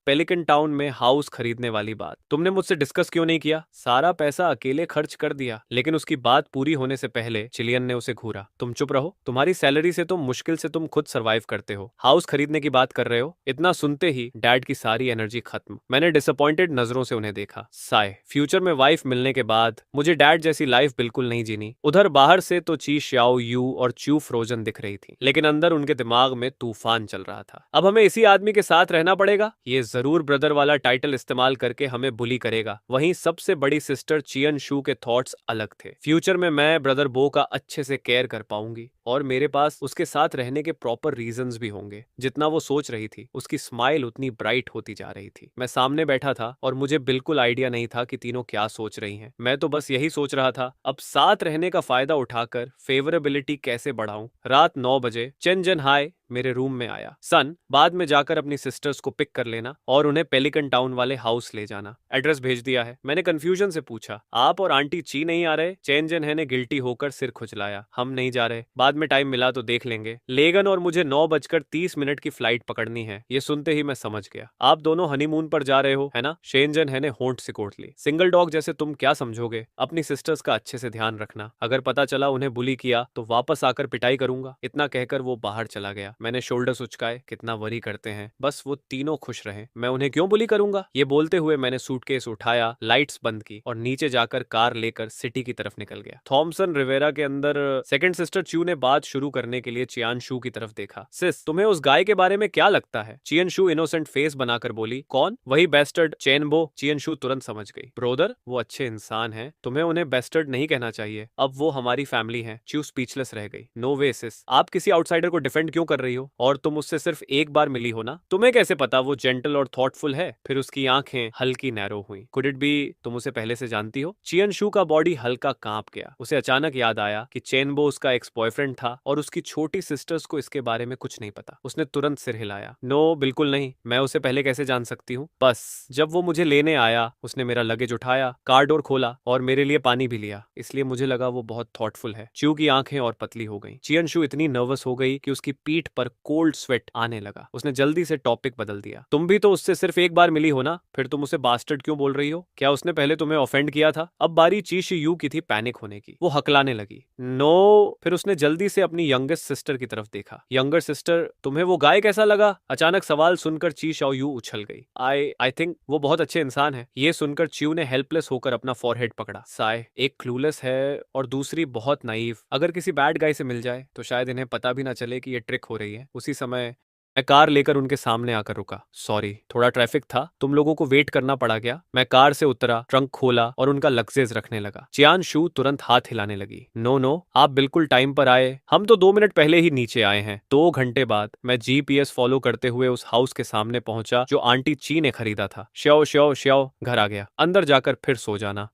पेलिकन टाउन में हाउस खरीदने वाली बात तुमने मुझसे डिस्कस क्यों नहीं किया? सारा पैसा अकेले खर्च कर दिया। लेकिन उसकी बात पूरी होने से पहले चिलियन ने उसे घूरा। तुम चुप रहो, तुम्हारी सैलरी से तो मुश्किल से तुम खुद सर्वाइव करते हो, हाउस खरीदने की बात कर रहे हो? इतना सुनते ही डैड की सारी एनर्जी खत्म। मैंने डिसअपॉइंटेड नजरों से उन्हें देखा। साय, फ्यूचर में वाइफ मिलने के बाद मुझे डैड जैसी लाइफ बिल्कुल नहीं जीनी। उधर बाहर से तो ची श्याओ यू और च्यू फ्रोजन दिख रही थी, लेकिन अंदर उनके दिमाग में तूफान चल रहा था। अब हमें इसी आदमी के साथ रहना पड़ेगा। ये जरूर ब्रदर वाला टाइटल इस्तेमाल करके हमें बुली करेगा। वहीं सबसे बड़ी सिस्टर चियन शू के थॉट्स अलग थे। फ्यूचर में मैं ब्रदर बो का अच्छे से केयर कर पाऊंगी और मेरे पास उसके साथ रहने के प्रॉपर रीजंस भी होंगे। जितना वो सोच रही थी, उसकी स्माइल उतनी ब्राइट होती जा रही थी। मैं सामने बैठा था और मुझे बिल्कुल आइडिया नहीं था कि तीनों क्या सोच रही हैं। मैं तो बस यही सोच रहा था, अब साथ रहने का फायदा उठाकर फेवरेबिलिटी कैसे बढ़ाऊं। रात 9 बजे चेन जन हाय मेरे रूम में आया। सन, बाद में जाकर अपनी सिस्टर्स को पिक कर लेना और उन्हें पेलिकन टाउन वाले हाउस ले जाना। एड्रेस भेज दिया है। मैंने कंफ्यूजन से पूछा, आप और आंटी ची नहीं आ रहे? चेन जन है ने गिल्टी होकर सिर खुजलाया। हम नहीं जा रहे, बाद में टाइम मिला तो देख लेंगे। लेगन और मुझे 9:30 की फ्लाइट पकड़नी है। ये सुनते ही मैं समझ गया। आप दोनों हनीमून पर जा रहे हो, है ना? शेनजन है ने होंठ सिकोड़ ली। सिंगल डॉग जैसे तुम क्या समझोगे? अपनी सिस्टर्स का अच्छे से ध्यान रखना। अगर पता चला उन्हें बुली किया तो वापस आकर पिटाई करूंगा। इतना कहकर वो बाहर चला गया। मैंने शोल्डर्स उचकाए। कितना वरी करते हैं, बस वो तीनों खुश रहे। मैं उन्हें क्यों बुली करूंगा? ये बोलते हुए मैंने सूटकेस उठाया, लाइट्स बंद की और नीचे जाकर कार लेकर सिटी की तरफ निकल गया। थॉमसन रिवेरा के अंदर सेकंड सिस्टर च्यू ने बात शुरू करने के लिए चियान शू की तरफ देखा। सिस, तुम्हें उस गाय के बारे में क्या लगता है? चियन शू इनोसेंट फेस बनाकर बोली। कौन? वही बेस्टर्ड चेनबो। चियन शू तुरंत समझ गई। ब्रोदर, वो अच्छे इंसान हैं, तुम्हें उन्हें बेस्टर्ड नहीं कहना चाहिए। अब वो हमारी फैमिली है। च्यू स्पीचलेस रह गई। नो वे सिस, आप किसी आउटसाइडर को डिफेंड क्यों कर रही हो? और तुम उससे सिर्फ एक बार मिली हो ना? तुम्हें कैसे पता वो जेंटल और थॉटफुल है? फिर उसकी आंखें हल्की नैरो हुई। कुड इट बी तुम उसे पहले से जानती हो? चियन शू का बॉडी हल्का कांप गया। उसे अचानक याद आया कि चेनबो उसका एक्स बॉयफ्रेंड था और उसकी छोटी सिस्टर्स को इसके बारे में कुछ नहीं पता। उसने तुरंत सिर हिलाया। नो, बिल्कुल नहीं। मैं उसे पहले कैसे जान सकती हूँ? बस जब वो मुझे लेने आया, उसने मेरा लगेज उठाया, कार डोर खोला और मेरे लिए पानी भी लिया। इसलिए मुझे लगा वो बहुत थॉटफुल है। च्यू की आंखें और पतली हो गई। चियन शू इतनी नर्वस हो गई कि उसकी पीठ पर कोल्ड स्वेट आने लगा। उसने जल्दी से टॉपिक बदल दिया। तुम भी तो उससे सिर्फ एक बार मिली हो ना? फिर तुम उसे बास्टर्ड क्यों बोल रही हो? क्या उसने पहले तुम्हें ऑफेंड किया था? अब बारी चीशी यू की थी पैनिक होने की। वो हकलाने लगी। नो। फिर उसने जल्दी से अपनी यंगेस्ट सिस्टर की तरफ देखा। यंगर सिस्टर, तुम्हें वो गाय कैसा लगा? अचानक सवाल सुनकर ची शाओ यू उछल गई। आई थिंक वो बहुत अच्छे इंसान है। ये सुनकर च्यू ने हेल्पलेस होकर अपना फॉरहेड पकड़ा। साय, एक क्लूलेस है और दूसरी बहुत नाइव। अगर किसी बैड गाय से मिल जाए तो शायद इन्हें पता भी ना चले कि ये ट्रिक हो रही है। उसी समय मैं कार लेकर उनके सामने आकर रुका। सॉरी, थोड़ा ट्रैफिक था, तुम लोगों को वेट करना पड़ा क्या? मैं कार से उतरा, ट्रंक खोला और उनका लगेज रखने लगा। चियान शू तुरंत हाथ हिलाने लगी। नो, आप बिल्कुल टाइम पर आए। हम तो 2 मिनट पहले ही नीचे आए हैं। 2 घंटे बाद मैं जीपीएस फॉलो करते हुए उस हाउस के सामने पहुंचा जो आंटी ची ने खरीदा था। श्यो श्यो श्यो घर आ गया। अंदर जाकर फिर सो जाना।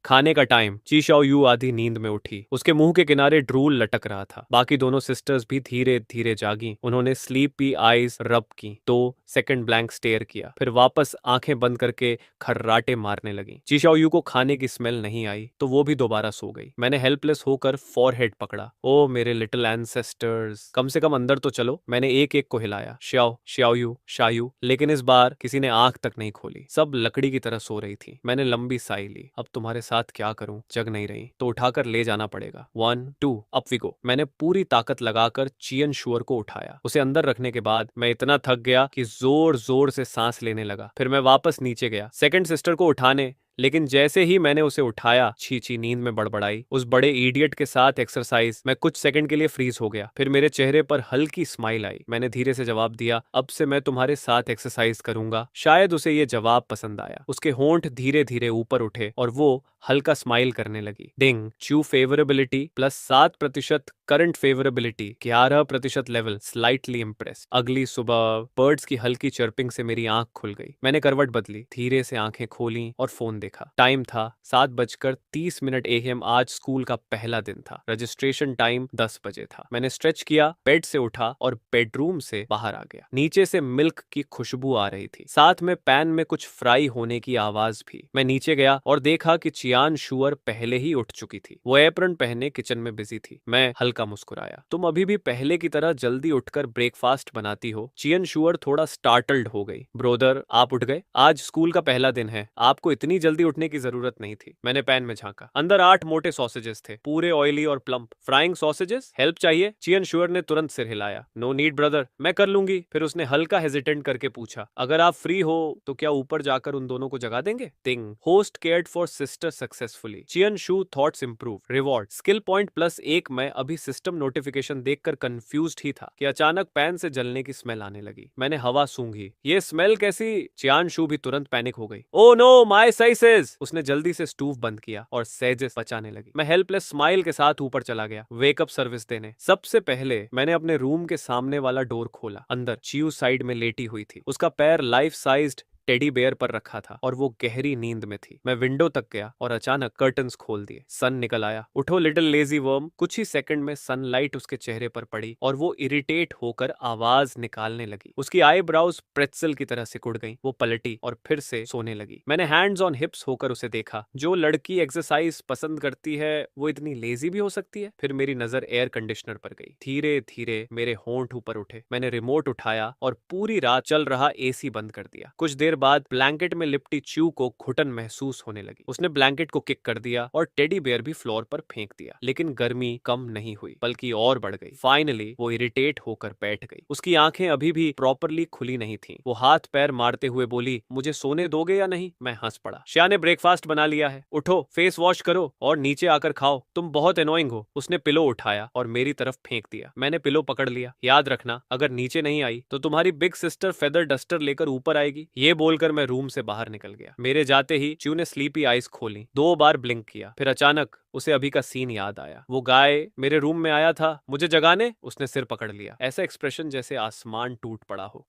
खाने का टाइम। ची शाओ यू आधी नींद में उठी। उसके मुंह के किनारे ड्रूल लटक रहा था। बाकी दोनों सिस्टर्स भी धीरे धीरे जागी। उन्होंने स्लीपी आईज रब की, तो सेकंड ब्लैंक स्टेयर किया, फिर वापस आंखें बंद करके खर्राटे मारने लगी। चिशाओ यू को खाने की स्मेल नहीं आई तो वो भी दोबारा सो गई। मैंने हेल्पलेस होकर फॉरहेड पकड़ा। ओ मेरे लिटिल एंसेस्टर्स, कम से कम अंदर तो चलो। मैंने एक एक को हिलाया। श्याओ, श्याओयू, शायू, लेकिन इस बार किसी ने आंख तक नहीं खोली। सब लकड़ी की तरह सो रही थी। मैंने लंबी साई ली। अब तुम्हारे साथ क्या करूं? जग नहीं रही तो उठाकर ले जाना पड़ेगा। 1 2 अप वी गो। मैंने पूरी ताकत लगाकर चियन शुअर को उठाया। उसे अंदर रखने के बाद मैं इतना थक गया कि जोर जोर से सांस लेने लगा। फिर मैं वापस नीचे गया सेकंड सिस्टर को उठाने, लेकिन जैसे ही मैंने उसे उठाया, छी नींद में बड़बड़ाई। उस बड़े इडियट के साथ एक्सरसाइज। मैं कुछ सेकंड के लिए फ्रीज हो गया। फिर मेरे चेहरे पर हल्की स्माइल आई। मैंने धीरे से जवाब दिया, अब से मैं तुम्हारे साथ एक्सरसाइज करूंगा। शायद उसे ये जवाब पसंद आया। उसके होंठ धीरे धीरे ऊपर उठे और वो हल्का स्माइल करने लगी। Ding. Chu favorability +7%, current favorability 11% level, slightly impress. अगली सुबह बर्ड्स की हल्की चर्पिंग से मेरी आंख खुल गई। मैंने करवट बदली, धीरे से आंखें खोली और फोन देखा। टाइम था 7:30 AM। आज स्कूल का पहला दिन था। रजिस्ट्रेशन टाइम 10 बजे था। मैंने स्ट्रेच किया, बेड से उठा और बेडरूम से बाहर आ गया। नीचे से मिल्क की खुशबू आ रही थी, साथ में पैन में कुछ फ्राई होने की आवाज भी। मैं नीचे गया और देखा कि चियान शुअर पहले ही उठ चुकी थी। वो एप्रन पहने किचन में बिजी थी। मैं हल्का मुस्कुराया। तुम अभी भी पहले की तरह जल्दी उठकर ब्रेकफास्ट बनाती हो? चियन शुअर थोड़ा स्टार्टल्ड हो गई। ब्रोदर, आप उठ गए? आज स्कूल का पहला दिन है, आपको इतनी जल्दी जल्दी उठने की जरूरत नहीं थी। मैंने पैन में झांका, अंदर 8 मोटे सॉसेजेस थे, पूरे ऑयली और प्लम्प। Frying sausages? हेल्प चाहिए? चियन शुअर ने तुरंत सिर हिलाया। नो नीड ब्रदर, मैं कर लूंगी। फिर उसने हल्का हेजिटेंट करके पूछा, अगर आप फ्री हो तो क्या ऊपर जाकर उन दोनों को जगा देंगे? Ting, host cared for sister successfully. Qianshu thoughts improve. Reward skill point +1। मैं अभी सिस्टम नोटिफिकेशन देखकर कंफ्यूज्ड ही था कि अचानक पैन से जलने की स्मेल आने लगी। मैंने हवा सूंघी। ये स्मेल कैसी? चियान शू भी तुरंत पैनिक हो गई। ओ नो माय साइसेस! उसने जल्दी से स्टूव बंद किया और सेजेस बचाने लगी। मैं हेल्पलेस स्माइल के साथ ऊपर चला गया वेकअप सर्विस देने। सबसे पहले मैंने अपने रूम के सामने वाला डोर खोला। अंदर चियू साइड में लेटी हुई थी, उसका पैर लाइफ साइज्ड टेडी बेयर पर रखा था और वो गहरी नींद में थी। मैं विंडो तक गया और अचानक कर्टन्स खोल दिए। सन निकल आया। उठो लिटिल लेजी वर्म। कुछ ही सेकंड में सनलाइट उसके चेहरे पर पड़ी और वो इरिटेट होकर आवाज निकालने लगी। उसकी आईब्राउज प्रेट्सल की तरह सिकुड़ गईं। वो पलटी और फिर से सोने लगी। मैंने हैंड्स ऑन हिप्स होकर उसे देखा। जो लड़की एक्सरसाइज पसंद करती है वो इतनी लेजी भी हो सकती है। फिर मेरी नजर एयर कंडीशनर पर गई। धीरे धीरे मेरे होंठ ऊपर उठे। मैंने रिमोट उठाया और पूरी रात चल रहा एसी बंद कर दिया। कुछ देर बाद ब्लैंकेट में लिपटी च्यू को घुटन महसूस होने लगी। उसने ब्लैंकेट को किक कर दिया और टेडी बेयर भी फ्लोर पर फेंक दिया। लेकिन गर्मी कम नहीं हुई बल्कि और बढ़ गई। फाइनली वो इरिटेट होकर बैठ गई। उसकी आंखें अभी भी प्रॉपरली खुली नहीं थीं। वो हाथ पैर मारते हुए बोली, मुझे सोने दोगे या नहीं? मैं हंस पड़ा। श्या ने ब्रेकफास्ट बना लिया है, उठो फेस वॉश करो और नीचे आकर खाओ, तुम बहुत एनोइंग हो। उसने पिलो उठाया और मेरी तरफ फेंक दिया। मैंने पिलो पकड़ लिया। याद रखना, अगर नीचे नहीं आई तो तुम्हारी बिग सिस्टर फेदर डस्टर लेकर ऊपर आएगी। ये बोलकर मैं रूम से बाहर निकल गया। मेरे जाते ही च्यू ने स्लीपी आइज खोली, 2 बार ब्लिंक किया। फिर अचानक उसे अभी का सीन याद आया। वो गाय मेरे रूम में आया था मुझे जगाने। उसने सिर पकड़ लिया, ऐसा एक्सप्रेशन जैसे आसमान टूट पड़ा हो।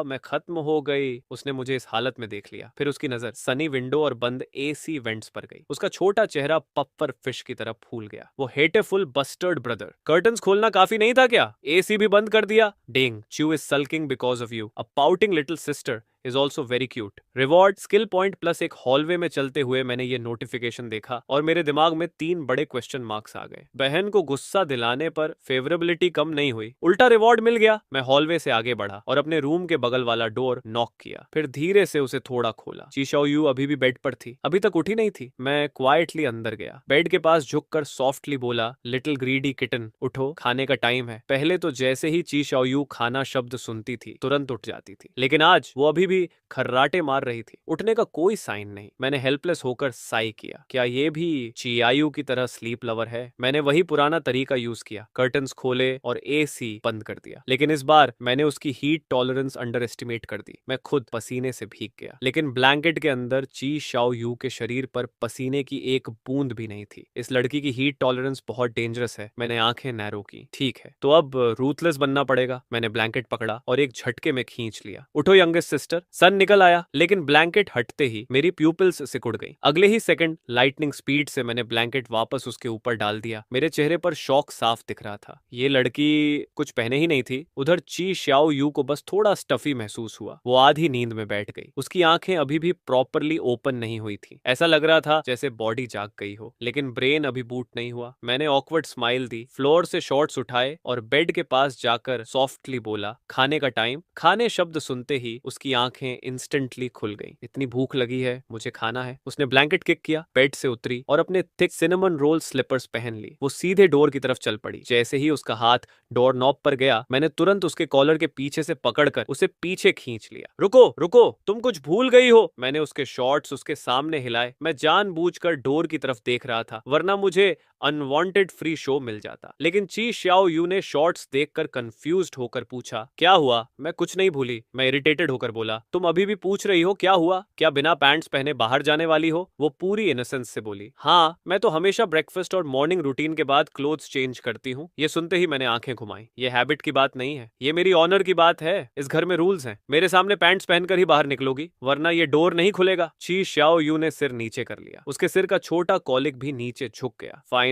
मैं खत्म हो गई। उसने मुझे इस हालत में देख लिया। फिर उसकी नजर सनी विंडो और बंद एसी वेंट्स पर गई। उसका छोटा चेहरा पफ्फर फिश की तरह फूल गया। वो हेटेफुल बस्टर्ड ब्रदर, कर्टन्स खोलना काफी नहीं था क्या? एसी भी बंद कर दिया। डेंग, च्यू is sulking because of you. A pouting little sister is also very cute. Reward skill point +1। Hallway में चलते हुए मैंने ये नोटिफिकेशन देखा और मेरे दिमाग में 3 बड़े क्वेश्चन मार्क्स आ गए। बहन को गुस्सा दिलाने पर फेवरेबिलिटी कम नहीं हुई, उल्टा रिवॉर्ड मिल गया। मैं हॉलवे से आगे बढ़ा और अपने रूम के बगल वाला डोर नॉक किया। फिर धीरे से उसे थोड़ा खोला। चीशाओ यू अभी भी बेड पर थी, अभी तक उठी नहीं थी। मैं क्वाइटली अंदर गया। बेड के पास झुककर सॉफ्टली बोला, लिटिल ग्रीडी किटन, उठो, खाने का टाइम है। पहले तो जैसे ही चीशाओ यू खाना शब्द सुनती थी तुरंत उठ जाती थी, लेकिन आज वो अभी भी खर्राटे मार रही थी। उठने का कोई साइन नहीं। मैंने हेल्पलेस होकर साई किया। क्या ये भी चियायू की तरह स्लीप लवर है? मैंने वही पुराना तरीका यूज किया, कर्टन्स खोले और एसी बंद कर दिया। लेकिन इस बार मैंने उसकी हीट टॉलरेंस अंडर एस्टिमेट कर दी। मैं खुद पसीने से भीग गया, लेकिन ब्लैंकेट के अंदर ची शाओ यू के शरीर पर पसीने की एक बूंद भी नहीं थी। इस लड़की की हीट टॉलरेंस बहुत डेंजरस है। मैंने आंखें नैरो की। ठीक है, तो अब रूथलेस बनना पड़ेगा। मैंने ब्लैंकेट पकड़ा और एक झटके में खींच लिया। उठो यंगेस्ट सिस्टर। सन निकल आया, लेकिन ब्लैंकेट हटते ही मेरी प्यूपिल्स सिकुड़ गई। अगले ही सेकंड लाइटनिंग स्पीड से मैंने ब्लैंकेट वापस उसके ऊपर डाल दिया। मेरे चेहरे पर शॉक साफ दिख रहा था। ये लड़की कुछ पहने ही नहीं थी। उधर ची शाओ यू को बस थोड़ा स्टफी महसूस हुआ। वो आधी नींद में बैठ गई। उसकी आंखें अभी भी प्रॉपरली ओपन नहीं हुई थी। ऐसा लग रहा था जैसे बॉडी जाग गई हो, लेकिन ब्रेन अभी बूट नहीं हुआ। मैंने ऑकवर्ड स्माइल दी, फ्लोर से शॉर्ट्स उठाए और बेड के पास जाकर सॉफ्टली बोला, खाने का टाइम। खाने शब्द सुनते ही उसकी आंखें इंस्टेंटली खुल गईं। इतनी भूख लगी है, मुझे खाना है। उसने ब्लैंकेट किक किया, बेड से उतरी और अपने थिक सिनेमन रोल स्लीपर्स पहन ली। वो सीधे डोर की तरफ चल पड़ी। जैसे ही उसका हाथ डोर नॉब पर गया, मैंने तुरंत उसके कॉलर के पीछे से पकड़कर उसे पीछे खींच लिया। रुको रुको, तुम कुछ भूल गई हो। मैंने उसके शॉर्ट्स उसके सामने हिलाए। मैं जानबूझकर डोर की तरफ देख रहा था, वरना मुझे अनवांटेड फ्री शो मिल जाता। लेकिन ची शाओ यू ने शॉर्ट्स देखकर कंफ्यूज्ड होकर पूछा, क्या हुआ? मैं कुछ नहीं भूली। मैं इरिटेटेड होकर बोला, तुम अभी भी पूछ रही हो क्या हुआ? क्या बिना पैंट्स पहने बाहर जाने वाली हो? वो पूरी इनोसेंस से बोली, हाँ, मैं तो हमेशा ब्रेकफास्ट और मॉर्निंग रूटीन के बाद क्लोथ्स चेंज करती हूँ। ये सुनते ही मैंने आंखें घुमाई। ये हैबिट की बात नहीं है, ये मेरी ऑनर की बात है। इस घर में रूल्स हैं। मेरे सामने पैंट्स पहनकर ही बाहर निकलोगी, वरना ये डोर नहीं खुलेगा। ची शाओ यू ने सिर नीचे कर लिया। उसके सिर का छोटा कॉलिक भी नीचे झुक गया। फाइने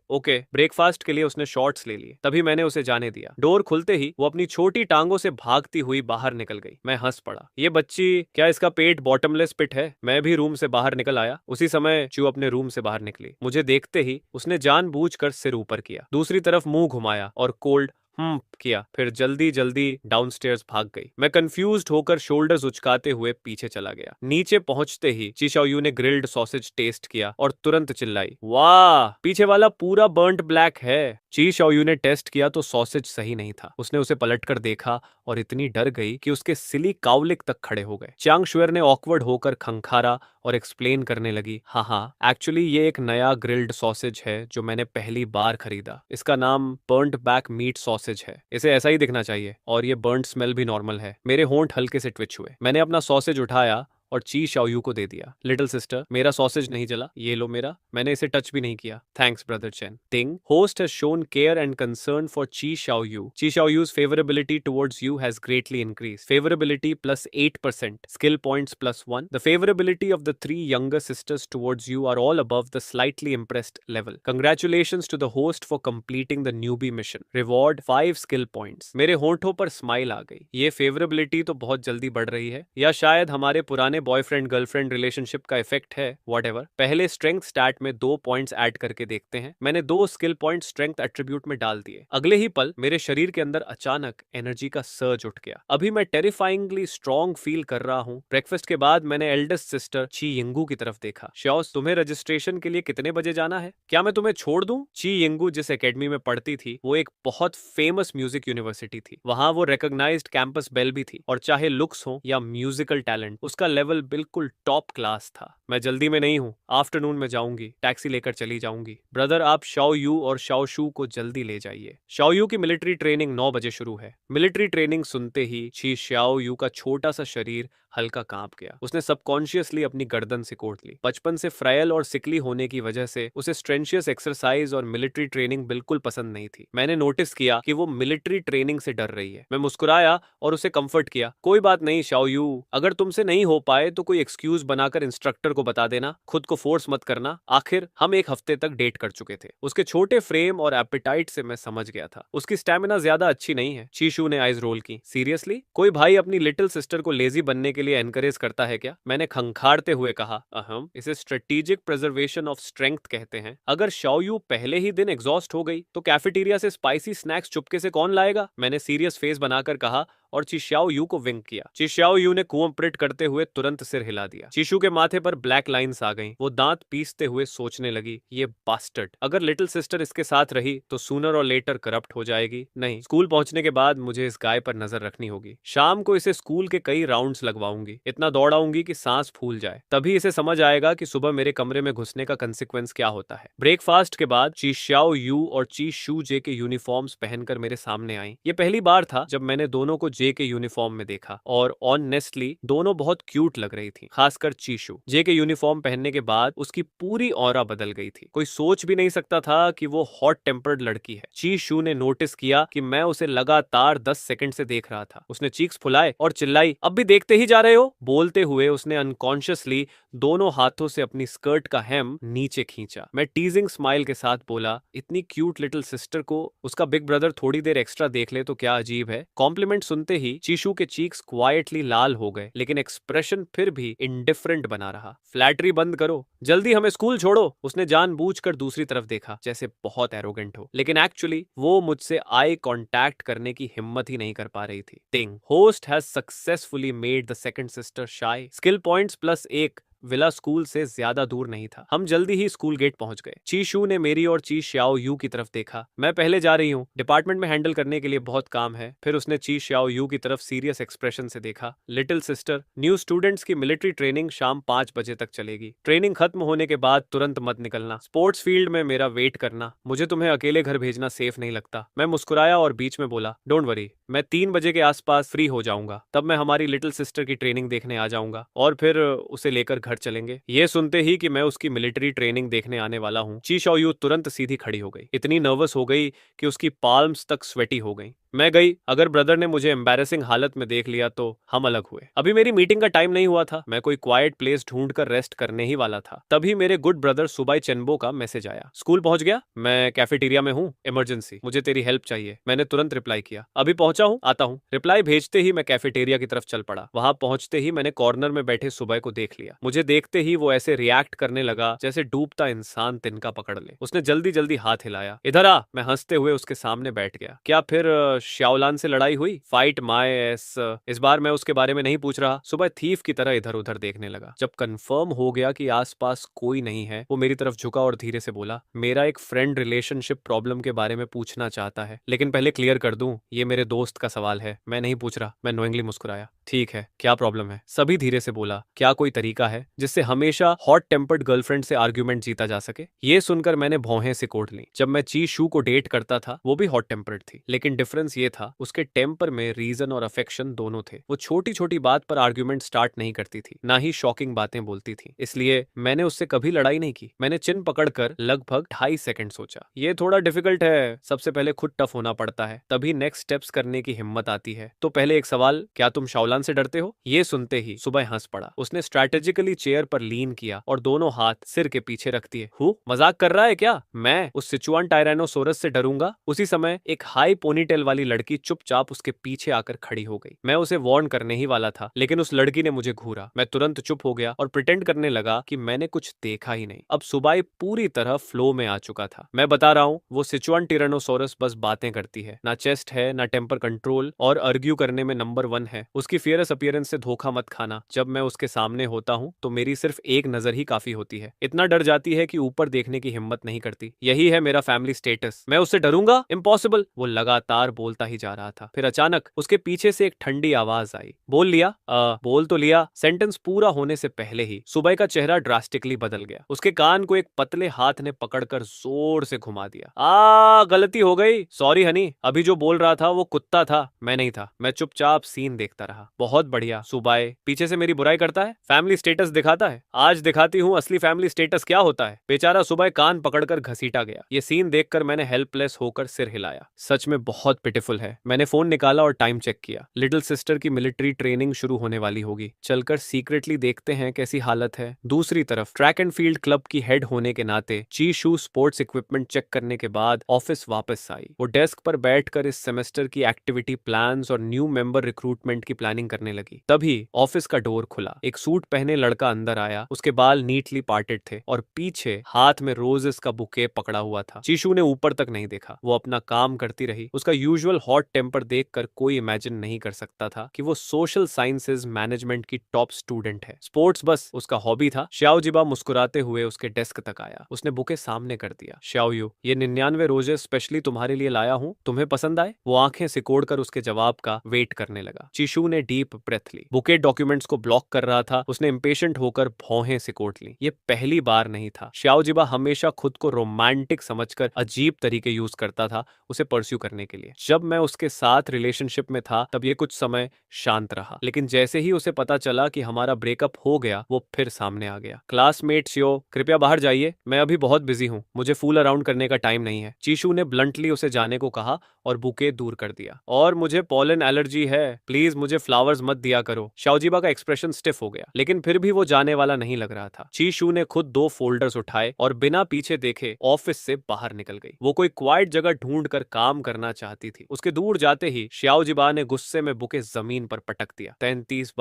ओके। ब्रेकफास्ट के लिए उसने शॉर्ट्स ले लिए। तभी मैंने उसे जाने दिया। डोर खुलते ही वो अपनी छोटी टांगों से भागती हुई बाहर निकल गई। मैं हंस पड़ा। ये बच्ची, क्या इसका पेट बॉटमलेस पिट है? मैं भी रूम से बाहर निकल आया। उसी समय चू अपने रूम से बाहर निकली। मुझे देखते ही उसने जानबूझकर सिर ऊपर किया, दूसरी तरफ मुंह घुमाया और कोल्ड किया, फिर जल्दी जल्दी डाउनस्टेयर्स भाग गई। मैं कंफ्यूज्ड होकर शोल्डर्स उचकाते हुए पीछे चला गया। नीचे पहुंचते ही ची शाओयू ने ग्रिल्ड सॉसेज टेस्ट किया और तुरंत चिल्लाई, वाह, पीछे वाला पूरा बर्न्ट ब्लैक है। ची शाओयू ने टेस्ट किया तो सॉसेज सही नहीं था। उसने उसे पलटकर देखा और इतनी डर गई कि उसके सिली काउलिक तक खड़े हो गए। चांग शुएर ने ऑकवर्ड होकर खंखारा और एक्सप्लेन करने लगी, हाँ, एक्चुअली ये एक नया ग्रिल्ड सॉसेज है जो मैंने पहली बार खरीदा। इसका नाम बर्न्ट बैक मीट सॉसेज है। इसे ऐसा ही दिखना चाहिए और ये बर्न्ट स्मेल भी नॉर्मल है। मेरे होंठ हल्के से ट्विच हुए। मैंने अपना सॉसेज उठाया और ची शाओयू को दे दिया। लिटिल सिस्टर, मेरा सॉसेज नहीं जला, ये लो मेरा, मैंने इसे टच भी नहीं किया। Thanks brother chain. Thing, host has shown care and concern for ची शाओयू। ची शाओयू's favorability towards you has greatly increased. Favorability plus 8%. Skill points plus 1. The favorability of the three younger sisters towards you are all above the slightly impressed level. Congratulations to the host for completing the newbie mission. Reward 5 skill points. मेरे होंठों पर smile आ गई। ये फेवरेबिलिटी तो बहुत जल्दी बढ़ रही है, या शायद हमारे पुराने बॉयफ्रेंड गर्लफ्रेंड रिलेशनशिप का इफेक्ट है। व्हाटएवर। पहले स्ट्रेंथ स्टैट में 2 पॉइंट्स ऐड करके देखते हैं। मैंने 2 स्किल पॉइंट स्ट्रेंथ एट्रीब्यूट में डाल दिए। अगले ही पल मेरे शरीर के अंदर अचानक एनर्जी का सर्ज उठ गया। अभी मैं टेरिफाइंगली स्ट्रॉन्ग फील कर रहा हूँ। ब्रेकफास्ट के बाद मैंने एल्डेस्ट सिस्टर ची यिंगू की तरफ देखा। श्योस, तुम्हें रजिस्ट्रेशन के लिए कितने बजे जाना है? क्या मैं तुम्हें छोड़ दूं? ची यिंगू जिस एकेडमी में पढ़ती थी वो एक बहुत फेमस म्यूजिक यूनिवर्सिटी थी। वहां वो रिकॉग्नाइज्ड कैंपस बेल भी थी और चाहे लुक्स हो या म्यूजिकल टैलेंट, उसका लेवल बिल्कुल टॉप क्लास था। मैं जल्दी में नहीं हूँ, आफ्टरनून में जाऊंगी, टैक्सी लेकर चली जाऊंगी। ब्रदर, आप शाओ यू और शाओ शू को जल्दी ले जाइए। शाओ यू की मिलिट्री ट्रेनिंग 9 बजे शुरू है। मिलिट्री ट्रेनिंग सुनते ही ची शाओ यू का छोटा सा शरीर हल्का कांप गया। उसने सबकॉन्शियसली अपनी गर्दन सिकोड़ ली। बचपन से फ्रायल और सिकली होने की वजह से उसे स्ट्रेंशियस एक्सरसाइज और मिलिट्री ट्रेनिंग बिल्कुल पसंद नहीं थी। मैंने नोटिस किया कि वो मिलिट्री ट्रेनिंग से डर रही है। मैं मुस्कुराया और उसे कंफर्ट किया। कोई बात नहीं शाओ यू, अगर तुमसे नहीं हो पाए तो कोई एक्सक्यूज बनाकर इंस्ट्रक्टर को बता देना, खुद को फोर्स मत करना, आखिर हम एक हफ्ते तक डेट कर चुके थे। उसके छोटे फ्रेम और एपेटाइट से मैं समझ गया था उसकी स्टेमिना ज्यादा अच्छी नहीं है। चीशू ने आइज रोल की। सीरियसली? कोई भाई अपनी लिटिल सिस्टर को लेजी बनने के लिए एनकरेज करता है क्या? मैंने खंखारते हुए कहा, अहम, इसे स्ट्रेटेजिक प्रिजर्वेशन ऑफ स्ट्रेंथ कहते हैं। अगर शाओयू पहले ही दिन एग्जॉस्ट हो गई तो कैफेटेरिया से स्पाइसी स्नैक्स चुपके से कौन लाएगा? मैंने सीरियस फेस बनाकर कहा और चिश्याओ यू को विंक किया। चिश्याओ यू ने कोऑपरेट करते हुए तुरंत सिर हिला दिया। चीशू के माथे पर ब्लैक लाइंस आ गईं। वो दांत पीसते हुए सोचने लगी, ये बास्टर्ड, अगर लिटिल सिस्टर इसके साथ रही तो सूनर और लेटर करप्ट हो जाएगी। नहीं, स्कूल पहुंचने के बाद मुझे इस गाय पर नजर रखनी होगी। शाम को इसे स्कूल के कई राउंड्स लगवाऊंगी, इतना दौड़ाऊंगी कि सांस फूल जाए। तभी इसे समझ आएगा कि सुबह मेरे कमरे में घुसने का कंसिक्वेंस क्या होता है। ब्रेकफास्ट के बाद ची श्याओ यू और ची शू जे के यूनिफॉर्म्स पहनकर मेरे सामने आई। ये पहली बार था जब मैंने दोनों को जे के यूनिफॉर्म में देखा और ऑनेस्टली दोनों बहुत क्यूट लग रही थी, खासकर चीशू। जे के यूनिफॉर्म पहनने के बाद उसकी पूरी ऑरा बदल गई थी। कोई सोच भी नहीं सकता था कि वो हॉट टेम्पर्ड लड़की है। चीशू ने नोटिस किया कि मैं उसे लगातार 10 सेकंड से देख रहा था। उसने चीक्स फुलाए और चिल्लाई, अब भी देखते ही जा रहे हो? बोलते हुए उसने अनकॉन्शियसली दोनों हाथों से अपनी स्कर्ट का हेम नीचे खींचा। मैं टीजिंग स्माइल के साथ बोला, इतनी क्यूट लिटिल सिस्टर को उसका बिग ब्रदर थोड़ी देर एक्स्ट्रा देख ले तो क्या अजीब है। कॉम्प्लीमेंट सुनते ही चीशू के चीक्स क्वाइटली लाल हो गए, लेकिन एक्सप्रेशन फिर भी इंडिफरेंट बना रहा। फ्लैटरी बंद करो, जल्दी हमें स्कूल छोड़ो। उसने जानबूझकर दूसरी तरफ देखा, जैसे बहुत एरोगेंट हो, लेकिन एक्चुअली वो मुझसे आई कांटेक्ट करने की हिम्मत ही नहीं कर पा रही थी। Ting, host has successfully made the second sister shy. Skill points plus 1। Villa school से ज्यादा दूर नहीं था। हम जल्दी ही स्कूल गेट पहुंच गए। चीशू ने मेरी और ची श्याओ यू की तरफ देखा। मैं पहले जा रही हूँ, डिपार्टमेंट में हैंडल करने के लिए बहुत काम है। फिर उसने ची श्याओ यू की तरफ सीरियस एक्सप्रेशन से देखा। लिटिल सिस्टर, न्यू स्टूडेंट्स की मिलिट्री ट्रेनिंग शाम 5 बजे तक चलेगी। ट्रेनिंग खत्म होने के बाद तुरंत मत निकलना। स्पोर्ट्स फील्ड में मेरा वेट करना। मुझे तुम्हें अकेले घर भेजना सेफ नहीं लगता। मैं मुस्कुराया और बीच में बोला, डोंट वरी, मैं 3 बजे के आसपास फ्री हो जाऊंगा। तब मैं हमारी लिटिल सिस्टर की ट्रेनिंग देखने आ जाऊंगा और फिर उसे लेकर घर चलेंगे। ये सुनते ही कि मैं उसकी मिलिट्री ट्रेनिंग देखने आने वाला हूँ, ची शाओ यू तुरंत सीधी खड़ी हो गई। इतनी नर्वस हो गई कि उसकी पाल्म्स तक स्वेटी हो गई। मैं गई। अगर ब्रदर ने मुझे एम्बैरेसिंग हालत में देख लिया तो हम अलग हुए। अभी मेरी मीटिंग का टाइम नहीं हुआ था, मैं कोई क्वाइट प्लेस ढूंढकर रेस्ट करने ही वाला था, तभी मेरे गुड ब्रदर सुबाई चेनबो का मैसेज आया। स्कूल पहुंच गया, मैं कैफेटेरिया में हूँ, इमरजेंसी, मुझे तेरी हेल्प चाहिए। मैंने तुरंत रिप्लाई किया, अभी पहुंचा हूँ, आता हूँ। रिप्लाई भेजते ही मैं कैफेटेरिया की तरफ चल पड़ा। वहां पहुंचते ही मैंने कॉर्नर में बैठे सुबह को देख लिया। मुझे देखते ही वो ऐसे रिएक्ट करने लगा जैसे डूबता इंसान तिनका पकड़ ले। उसने जल्दी जल्दी हाथ हिलाया, इधर आ। मैं हंसते हुए उसके सामने बैठ गया। क्या फिर श्याओलान से लड़ाई हुई? Fight my S. इस बार मैं उसके बारे में नहीं पूछ रहा। सुबह थीफ की तरह इधर उधर देखने लगा। जब कंफर्म हो गया कि आसपास कोई नहीं है, वो मेरी तरफ झुका और धीरे से बोला, मेरा एक फ्रेंड रिलेशनशिप प्रॉब्लम के बारे में पूछना चाहता है, लेकिन पहले क्लियर कर दूं, ये मेरे दोस्त का सवाल है, मैं नहीं पूछ रहा। मैं नोइंगली मुस्कुराया। ठीक है, क्या प्रॉब्लम है? सभी धीरे से बोला, क्या कोई तरीका है जिससे हमेशा हॉट टेम्पर्ड गर्लफ्रेंड से आर्ग्यूमेंट जीता जा सके? ये सुनकर मैंने भौहें सिकोड़ ली। जब मैं ची शू को डेट करता था, वो भी हॉट टेम्पर्ड थी, लेकिन डिफरेंस ये था, उसके टेम्पर में रीजन और अफेक्शन दोनों थे। वो छोटी छोटी बात पर आर्ग्यूमेंट स्टार्ट नहीं करती थी, ना ही शॉकिंग बातें बोलती थी। इसलिए मैंने उससे कभी लड़ाई नहीं की। मैंने चिन पकड़कर लगभग 2.5 सेकंड सोचा। ये थोड़ा डिफिकल्ट है, सबसे पहले खुद टफ होना पड़ता है, तभी नेक्स्ट स्टेप्स करने की हिम्मत आती है। तो पहले एक सवाल, क्या तुम शाओलान से डरते हो? ये सुनते ही सुबह हंस पड़ा। उसने स्ट्रैटेजिकली चेयर पर लीन किया और दोनों हाथ सिर के पीछे रख दिए। हु, मजाक कर रहा है क्या? मैं उस सिचुआन टायरानोसोरस से डरूंगा? उसी समय एक हाई पोनीटेल वाली लड़की चुपचाप उसके पीछे आकर खड़ी हो गई। मैं उसे वार्न करने ही वाला था, लेकिन उस लड़की ने मुझे घूरा। मैं तुरंत चुप हो गया और प्रिटेंड करने लगा कि मैंने कुछ देखा ही नहीं। अब सुबाई पूरी तरह फ्लो में आ चुका था। मैं बता रहा हूँ, वो सिचुआन टिरानोसोरस बस बातें करती है, ना चेस्ट है, ना टेम्पर कंट्रोल, और आर्ग्यू करने में नंबर 1 है। उसकी फियरस अपीयरेंस से धोखा मत खाना। जब मैं उसके सामने होता हूँ तो मेरी सिर्फ एक नजर ही काफी होती है। इतना डर जाती है कि ऊपर देखने की हिम्मत नहीं करती। यही है मेरा फैमिली स्टेटस। मैं उससे डरूंगा? इम्पॉसिबल। वो लगातार बोलता ही जा रहा था। फिर अचानक उसके पीछे से एक ठंडी आवाज आई, बोल लिया? बोल तो लिया। सेंटेंस पूरा होने से पहले ही सुबह का चेहरा ड्रास्टिकली बदल गया। उसके कान को एक पतले हाथ ने पकड़कर जोर से घुमा दिया। गलती हो गई, सॉरी हनी। अभी जो बोल रहा था वो कुत्ता था, मैं नहीं था। मैं चुपचाप सीन देखता रहा। बहुत बढ़िया। सुबाई पीछे से मेरी बुराई करता है, फैमिली स्टेटस दिखाता है। आज दिखाती हूँ असली फैमिली स्टेटस क्या होता है। बेचारा सुबह कान पकड़कर घसीटा गया। ये सीन देखकर मैंने हेल्पलेस होकर सिर हिलाया। सच में बहुत पिटिफुल है। मैंने फोन निकाला और टाइम चेक किया। लिटिल सिस्टर की मिलिट्री ट्रेनिंग शुरू होने वाली होगी। चलकर सीक्रेटली देखते हैं कैसी हालत है। दूसरी तरफ ट्रैक एंड फील्ड क्लब की हेड होने के नाते ची शू स्पोर्ट्स इक्विपमेंट चेक करने के बाद ऑफिस वापस आई। वो डेस्क पर बैठकर इस सेमेस्टर की एक्टिविटी प्लान्स और न्यू मेंबर रिक्रूटमेंट की प्लानिंग करने लगी। तभी ऑफिस का डोर खुला। एक सूट पहने लड़का अंदर आया। उसके बाल नीटली पार्टेड थे और पीछे हाथ में रोजेस का बुके पकड़ा हुआ था। चीशू ने ऊपर तक नहीं देखा। वो अपना काम करती रही। उसका यूजुअल हॉट टेम्पर देखकर कोई इमेजिन नहीं कर सकता था कि वो सोशल साइंसेज मैनेजमेंट की टॉप स्टूडेंट है। स्पोर्ट्स बस उसका हॉबी था। श्याओजिबा मुस्कुराते हुए उसके डेस्क तक आया। उसने बुके सामने कर दिया। श्याओयू, ये 99 रोजेस स्पेशली तुम्हारे लिए लाया हूँ, तुम्हें पसंद आए? वो आंखें सिकोड़कर उसके जवाब का वेट करने लगा। चीशू ने डीप ब्रेथ ली। बुके डॉक्यूमेंट्स को ब्लॉक कर रहा था। उसने इंपेशेंट होकर भौहें सिकोड़ ली। ये पहली बार नहीं था। श्याओजिबा हमेशा खुद को रोमांटिक समझकर अजीब तरीके यूज करता था उसे परस्यू करने के लिए। जब मैं उसके साथ रिलेशनशिप में था तब ये कुछ समय शांत रहा, लेकिन जैसे ही उसे पता चला कि हमारा ब्रेकअप हो गया, वो फिर सामने आ गया। क्लासमेट शियो, कृपया बाहर जाइए, मैं अभी बहुत बिजी हूँ, मुझे फूल अराउंड करने का टाइम नहीं है। चीशू ने ब्लंटली उसे जाने को कहा और बुके दूर कर दिया। और मुझे पॉलन एलर्जी है, प्लीज मुझे फ्लावर्स मत दिया करो। शाओजिबा का एक्सप्रेशन स्टिफ हो गया, लेकिन फिर भी वो जाने वाला नहीं लग रहा था। चीशू ने खुद 2 फोल्डर्स उठाए और बिना पीछे देखे ऑफिस से बाहर निकल गई। वो कोई क्वाइट जगह ढूंढकर काम करना चाहती थी। उसके दूर जाते ही श्याओजिबा ने गुस्से में बुके जमीन पर पटक दिया। 33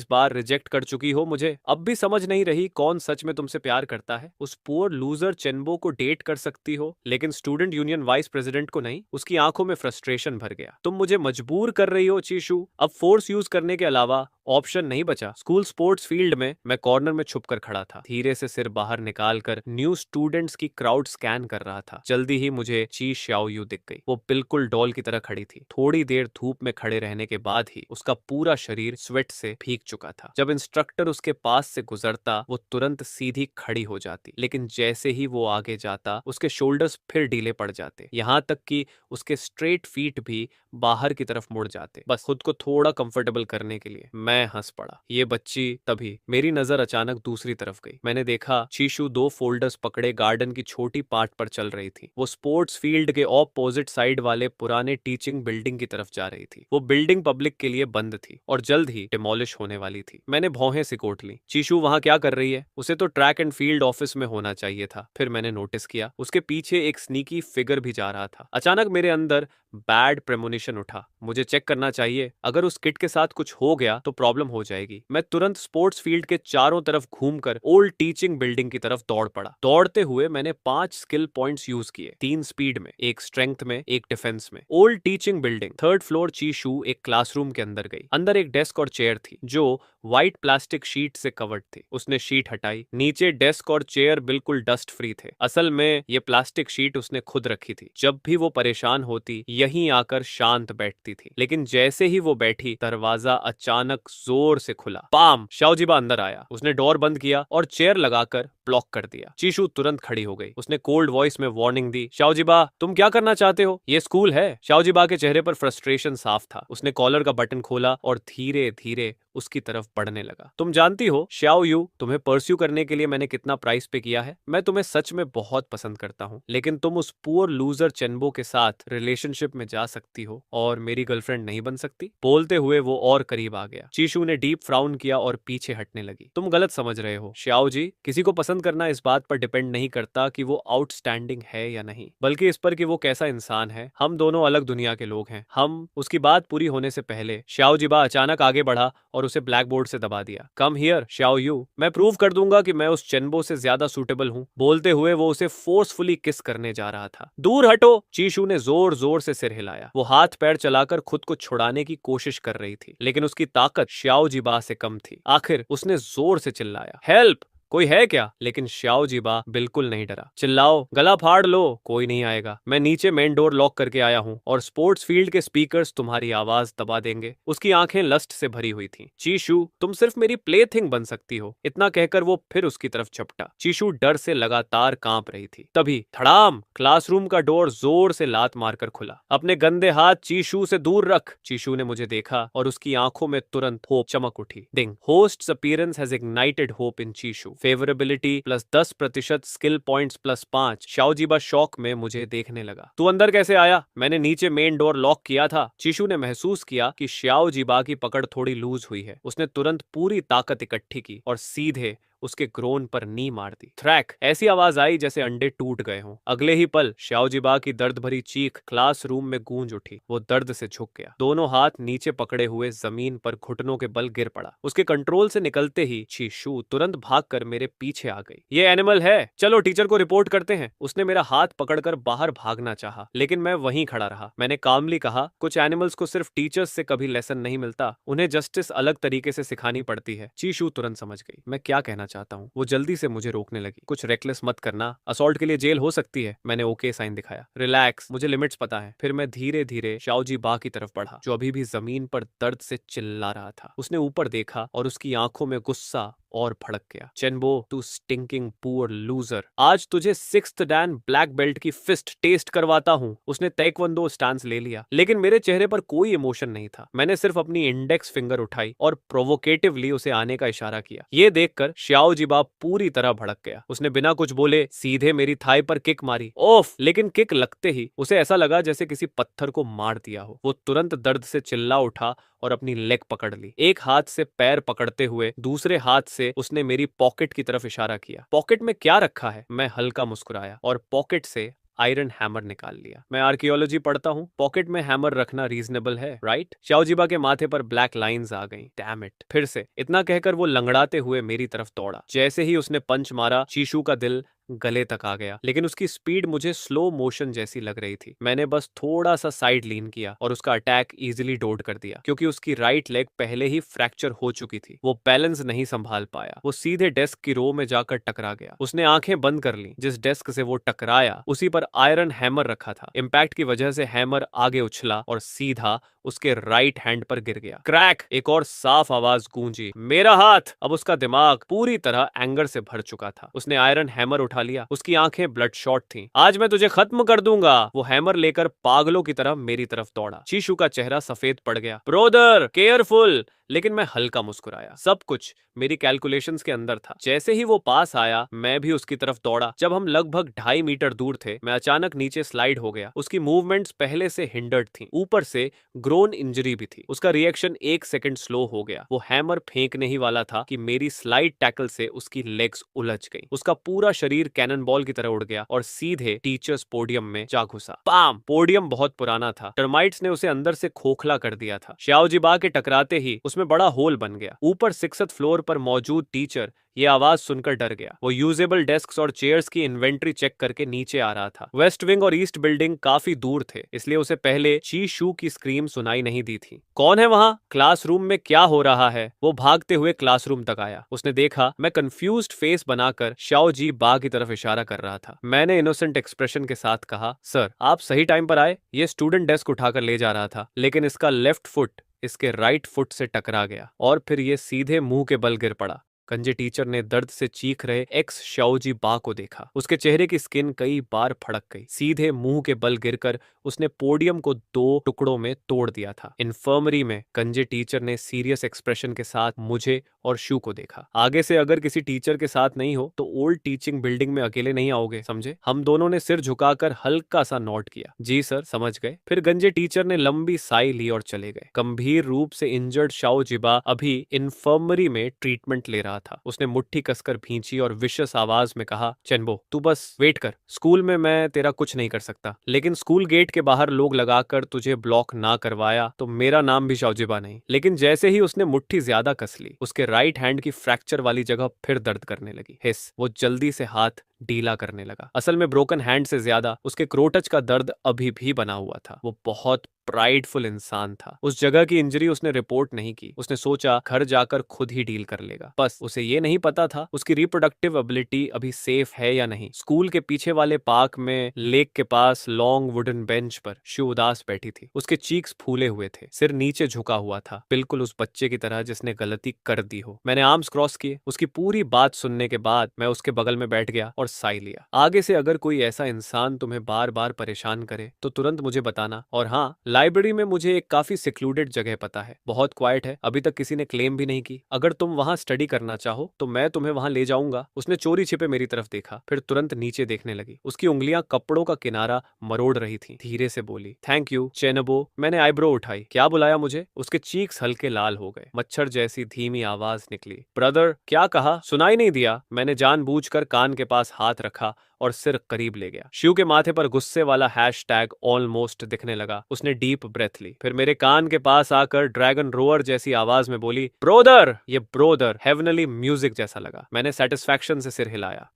बार रिजेक्ट कर चुकी हो मुझे, अब भी समझ नहीं रही कौन सच में तुमसे प्यार करता है? उस पुअर लूजर चेनबो को डेट कर सकती हो, लेकिन स्टूडेंट यूनियन वाइस प्रेसिडेंट को नहीं। उसकी आंखों में फ्रस्ट्रेशन भर गया। तुम मुझे मजबूर कर रही हो चीशू, अब फोर्स यूज करने के अलावा ऑप्शन नहीं बचा। स्कूल स्पोर्ट्स फील्ड में मैं कॉर्नर में छुपकर खड़ा था, धीरे से सिर बाहर निकालकर न्यू स्टूडेंट्स की क्राउड स्कैन कर रहा था। जल्दी ही मुझे ची श्याओयू दिख गई। वो बिल्कुल डॉल की तरह खड़ी थी। थोड़ी देर धूप में खड़े रहने के बाद ही उसका पूरा शरीर स्वेट से भीग चुका था। जब इंस्ट्रक्टर उसके पास से गुजरता वो तुरंत सीधी खड़ी हो जाती, लेकिन जैसे ही वो आगे जाता उसके शोल्डर्स फिर ढीले पड़ जाते, यहाँ तक कि उसके स्ट्रेट फीट भी बाहर की तरफ मुड़ जाते। बस खुद को थोड़ा कंफर्टेबल करने के लिए। मैं हंस पड़ा। ये बच्ची। तभी मेरी नजर अचानक दूसरी तरफ गई। मैंने देखा चीशू 2 फोल्डर्स पकड़े गार्डन की छोटी पार्ट पर चल रही थी। वो स्पोर्ट्स फील्ड के ऑपोजिट साइड वाले पुराने टीचिंग बिल्डिंग की तरफ जा रही थी। वो बिल्डिंग पब्लिक के लिए बंद थी और जल्द ही डिमोलिश होने वाली थी। मैंने भौहें सिकोट ली। चीशू वहां क्या कर रही है? उसे तो ट्रैक एंड फील्ड ऑफिस में होना चाहिए था। फिर मैंने नोटिस किया उसके पीछे एक स्नीकी फिगर भी जा रहा था। अचानक मेरे अंदर बैड प्रेमोनिशन उठा। मुझे चेक करना चाहिए। अगर उस किड के साथ कुछ हो गया तो प्रॉब्लम हो जाएगी। मैं तुरंत स्पोर्ट्स फील्ड के चारों तरफ घूमकर ओल्ड टीचिंग बिल्डिंग की तरफ दौड़ पड़ा। दौड़ते हुए मैंने 5 स्किल पॉइंट्स यूज किए, 3 स्पीड में, 1 स्ट्रेंथ में, 1 डिफेंस में। Old teaching building, 3rd floor. Chishu एक क्लासरूम के अंदर गई। अंदर एक डेस्क और चेयर थी जो व्हाइट प्लास्टिक शीट से कवर्ड थी। उसने शीट हटाई। नीचे डेस्क और चेयर बिल्कुल डस्ट फ्री थे। असल में ये प्लास्टिक शीट उसने खुद रखी थी। जब भी वो परेशान होती यहीं आकर शांत बैठती थी। लेकिन जैसे ही वो बैठी दरवाजा अचानक जोर से खुला। पाम! शाओजिबा अंदर आया। उसने डोर बंद किया और चेयर लगाकर ब्लॉक कर दिया। चीशू तुरंत खड़ी हो गई। उसने कोल्ड वॉइस में वार्निंग दी। शाओजिबा, तुम क्या करना चाहते हो? ये स्कूल है। शाओजिबा के चेहरे पर फ्रस्ट्रेशन साफ था। उसने कॉलर का बटन खोला और धीरे धीरे उसकी तरफ बढ़ने लगा। तुम जानती हो श्याओ यू, तुम्हें परस्यू करने के लिए मैंने कितना प्राइस पे किया है? मैं तुम्हें सच में बहुत पसंद करता हूँ, लेकिन तुम उस पुअर लूजर चेनबो के साथ रिलेशनशिप में जा सकती हो और मेरी गर्लफ्रेंड नहीं बन सकती? बोलते हुए वो और करीब आ गया। चीशू ने डीप फ्राउन किया और पीछे हटने लगी। तुम गलत समझ रहे हो श्याओ जी। किसी को पसंद करना इस बात पर डिपेंड नहीं करता कि वो आउटस्टैंडिंग है या नहीं, बल्कि इस पर कि वो कैसा इंसान है। हम दोनों अलग दुनिया के लोग हैं। हम उसकी बात पूरी होने से पहले शाओजिबा अचानक आगे बढ़ा और उसे ब्लैक बोर्ड से दबा दिया। कम हियर श्याओ यू, मैं प्रूव कर दूंगा कि मैं उस चेनबो से ज्यादा सूटेबल हूँ। बोलते हुए वो उसे फोर्सफुली किस करने जा रहा था। दूर हटो! चीशू ने जोर जोर से सिर हिलाया। वो हाथ पैर चलाकर खुद को छुड़ाने की कोशिश कर रही थी, लेकिन उसकी ताकत शाओजिबा से कम थी। आखिर उसने जोर से चिल्लाया, हेल्प! कोई है क्या? लेकिन शाओजिबा बिल्कुल नहीं डरा। चिल्लाओ, गला फाड़ लो, कोई नहीं आएगा। मैं नीचे मेन डोर लॉक करके आया हूँ और स्पोर्ट्स फील्ड के स्पीकर्स तुम्हारी आवाज दबा देंगे। उसकी आंखें लस्ट से भरी हुई थीं। चीशू, तुम सिर्फ मेरी प्लेथिंग बन सकती हो। इतना कहकर वो फिर उसकी तरफ झपटा। चीशू डर से लगातार कांप रही थी। तभी धड़ाम! क्लासरूम का डोर जोर से लात मारकर खुला। अपने गंदे हाथ चीशू से दूर रख! चीशू ने मुझे देखा और उसकी आंखों में तुरंत होप चमक उठी। Ding! Host's appearance has ignited hope in Chishu. Favorability plus 10%, skill points plus 5। शाओजिबा शॉक में मुझे देखने लगा। तू अंदर कैसे आया? मैंने नीचे मेन डोर लॉक किया था। चीशू ने महसूस किया कि शाओजिबा की पकड़ थोड़ी लूज हुई है। उसने तुरंत पूरी ताकत इकट्ठी की और सीधे उसके ग्रोन पर नी मार दी। थ्रैक! ऐसी आवाज आई जैसे अंडे टूट गए हों। अगले ही पल शाओजिबा की दर्द भरी चीख क्लासरूम में गूंज उठी। वो दर्द से झुक गया। दोनों हाथ नीचे पकड़े हुए जमीन पर घुटनों के बल गिर पड़ा। उसके कंट्रोल से निकलते ही चीशू तुरंत भागकर मेरे पीछे आ गई। ये एनिमल है, चलो टीचर को रिपोर्ट करते हैं। उसने मेरा हाथ पकड़कर बाहर भागना चाहा, लेकिन मैं वहीं खड़ा रहा। मैंने कामली कहा, कुछ एनिमल्स को सिर्फ टीचर्स से कभी लेसन नहीं मिलता, उन्हें जस्टिस अलग तरीके से सिखानी पड़ती है। चीशू तुरंत समझ गई मैं क्या कहना चाहता हूँ। वो जल्दी से मुझे रोकने लगी। कुछ रेकलेस मत करना, असॉल्ट के लिए जेल हो सकती है। मैंने ओके साइन दिखाया। रिलैक्स, मुझे लिमिट्स पता है। फिर मैं धीरे धीरे शाओजिबा की तरफ बढ़ा, जो अभी भी जमीन पर दर्द से चिल्ला रहा था। उसने ऊपर देखा और उसकी आंखों में गुस्सा और भड़क गया। चेनबो, तू स्टिंकिंग पुअर लूजर, आज तुझे 6th डैन ब्लैक बेल्ट की फिस्ट टेस्ट करवाता हूँ। उसने ताइक्वांडो स्टांस ले लिया, लेकिन मेरे चेहरे पर कोई इमोशन नहीं था। मैंने सिर्फ अपनी इंडेक्स फिंगर उठाई और प्रोवोकेटिवली उसे आने का इशारा किया। ये देखकर शाओजिबा पूरी तरह भड़क गया। उसने बिना कुछ बोले सीधे मेरी थाई पर किक मारी। ओफ! लेकिन किक लगते ही उसे ऐसा लगा जैसे किसी पत्थर को मार दिया हो। वो तुरंत दर्द से चिल्ला उठा और अपनी लेग पकड़ ली। एक हाथ से पैर पकड़ते हुए दूसरे हाथ से उसने मेरी पॉकेट की तरफ इशारा किया। पॉकेट में क्या रखा है? मैं हल्का मुस्कुराया और पॉकेट से आयरन हैमर निकाल लिया। मैं आर्कियोलॉजी पढ़ता हूँ, पॉकेट में हैमर रखना रीजनेबल है, राइट? शाओजिबा के माथे पर ब्लैक लाइंस आ गईं। Damn it! फिर से इतना कहकर वो लंगड़ाते हुए मेरी तरफ दौड़ा। जैसे ही उसने पंच मारा, चीशू का दिल गले तक आ गया, लेकिन उसकी स्पीड मुझे स्लो मोशन जैसी लग रही थी। मैंने बस थोड़ा सा साइड लीन किया और उसका अटैक इजीली डोड कर दिया, क्योंकि उसकी राइट लेग पहले ही फ्रैक्चर हो चुकी थी। वो बैलेंस नहीं संभाल पाया। वो सीधे डेस्क की रो में जाकर टकरा गया। उसने आंखें बंद कर ली। जिस डेस्क से वो टकराया उसी पर आयरन हैमर रखा था। इम्पैक्ट की वजह से हैमर आगे उछला और सीधा उसके राइट हैंड पर गिर गया। क्रैक! एक और साफ आवाज गूंजी, मेरा हाथ! अब उसका दिमाग पूरी तरह एंगर से भर चुका था। उसने आयरन हैमर उठा लिया। उसकी आंखें ब्लड शॉट थीं। आज मैं तुझे खत्म कर दूंगा। वो हैमर लेकर पागलों की तरह मेरी तरफ दौड़ा। चीशू का चेहरा सफेद पड़ गया। Brother careful. लेकिन मैं हल्का मुस्कुराया। सब कुछ मेरी कैलकुलेशंस के अंदर था। जैसे ही वो पास आया मैं भी उसकी तरफ दौड़ा। जब हम लगभग 2.5 मीटर दूर थे मैं अचानक नीचे स्लाइड हो गया। उसकी मूवमेंट्स पहले से हिंडर्ड थी, ऊपर से ग्रोन इंजरी भी थी। उसका रिएक्शन 1 सेकंड स्लो हो गया। वो हैमर फेंकने ही वाला था कि मेरी स्लाइड टैकल से उसकी लेग्स उलझ गई। उसका पूरा शरीर कैनन बॉल की तरह उड़ गया और सीधे टीचर्स पोडियम में जा घुसा। पाम! पोडियम बहुत पुराना था। टर्माइट्स ने उसे अंदर से खोखला कर दिया था। श्याओजी बा के टकराते ही उसमें बड़ा होल बन गया। ऊपर 6th फ्लोर पर मौजूद टीचर ये आवाज सुनकर डर गया। वो यूजेबल डेस्क्स और चेयर्स की इन्वेंट्री चेक करके नीचे आ रहा था। वेस्ट विंग और ईस्ट बिल्डिंग काफी दूर थे, इसलिए उसे पहले ची शू की स्क्रीम सुनाई नहीं दी थी। कौन है वहां? क्लासरूम में क्या हो रहा है? वो भागते हुए क्लासरूम तक आया। उसने देखा मैं कंफ्यूज्ड फेस बनाकर शाओ जी बा की तरफ इशारा कर रहा था। मैंने इनोसेंट एक्सप्रेशन के साथ कहा, सर आप सही टाइम पर आए। ये स्टूडेंट डेस्क उठाकर ले जा रहा था, लेकिन इसका लेफ्ट फुट इसके राइट फुट से टकरा गया और फिर ये सीधे मुंह के बल गिर पड़ा। कंजे टीचर ने दर्द से चीख रहे एक्स शाओजी बा को देखा। उसके चेहरे की स्किन कई बार फड़क गई। सीधे मुंह के बल गिरकर उसने पोडियम को 2 टुकड़ों में तोड़ दिया था। इन्फर्मरी में कंजे टीचर ने सीरियस एक्सप्रेशन के साथ मुझे और शू को देखा। आगे से अगर किसी टीचर के साथ नहीं हो तो ओल्ड टीचिंग बिल्डिंग में अकेले नहीं आओगे, समझे? हम दोनों ने सिर झुकाकर हल्का सा नोट किया। जी सर, समझ गए। फिर गंजे टीचर ने लंबी साई ली और चले गए। गंभीर रूप से इंजर्ड शाओ जिबा अभी इन्फर्मरी में ट्रीटमेंट ले रहा था। उसने मुट्ठी कसकर भींची और विशस आवाज में कहा, चेनबो तू बस वेट कर। स्कूल में मैं तेरा कुछ नहीं कर सकता, लेकिन स्कूल गेट के बाहर लोग लगाकर तुझे ब्लॉक ना करवाया तो मेरा नाम भी शाओजिबा नहीं। लेकिन जैसे ही उसने मुट्ठी ज्यादा कस ली उसके राइट हैंड की फ्रैक्चर वाली जगह फिर दर्द करने लगी। हिस, वो जल्दी से हाथ ढीला करने लगा। असल में ब्रोकन हैंड से ज्यादा उसके क्रोटच का दर्द अभी भी बना हुआ था। वो बहुत प्राइडफुल इंसान था। उस जगह की इंजरी उसने रिपोर्ट नहीं की। उसने सोचा घर जाकर खुद ही डील कर लेगा। बस उसे ये नहीं पता था उसकी रिप्रोडक्टिव एबिलिटी अभी सेफ है या नहीं। स्कूल के पीछे वाले पार्क में लेक के पास लॉन्ग वुडन बेंच पर शिव उदास बैठी थी। उसके चीक्स फूले हुए थे, सिर नीचे झुका हुआ था, बिल्कुल उस बच्चे की तरह जिसने गलती कर दी हो। मैंने आर्म्स क्रॉस किए। उसकी पूरी बात सुनने के बाद मैं उसके बगल में बैठ गया और साई लिया। आगे से अगर कोई ऐसा इंसान तुम्हें बार बार परेशान करे तो तुरंत मुझे बताना। और हाँ, लाइब्रेरी में मुझे एक काफी सिक्लूडेड जगह पता है, बहुत क्वाइट है, अभी तक किसी ने क्लेम भी नहीं की। अगर तुम वहां स्टडी करना चाहो तो मैं तुम्हें वहां ले जाऊंगा। उसने चोरी छिपे मेरी तरफ देखा, फिर तुरंत नीचे देखने लगी। उसकी उंगलियां कपड़ों का किनारा मरोड़ रही थी। धीरे से बोली, थैंक यू चेनबो। मैंने आईब्रो उठाई। क्या बुलाया मुझे? उसके चीक्स हल्के लाल हो गए। मच्छर जैसी धीमी आवाज निकली, ब्रदर। क्या कहा? सुनाई नहीं दिया। मैंने जानबूझकर कान के पास हाथ रखा और सिर करीब ले गया। शिव के माथे पर गुस्से वाला हैशटैग ऑलमोस्ट दिखने लगा। उसने डीप ब्रेथ ली, फिर मेरे कान के पास आकर ड्रैगन रोअर जैसी आवाज में बोली, ब्रोदर। ये ब्रोदर हेवनली म्यूजिक जैसा लगा। मैंने सेटिस्फैक्शन से सिर हिलाया।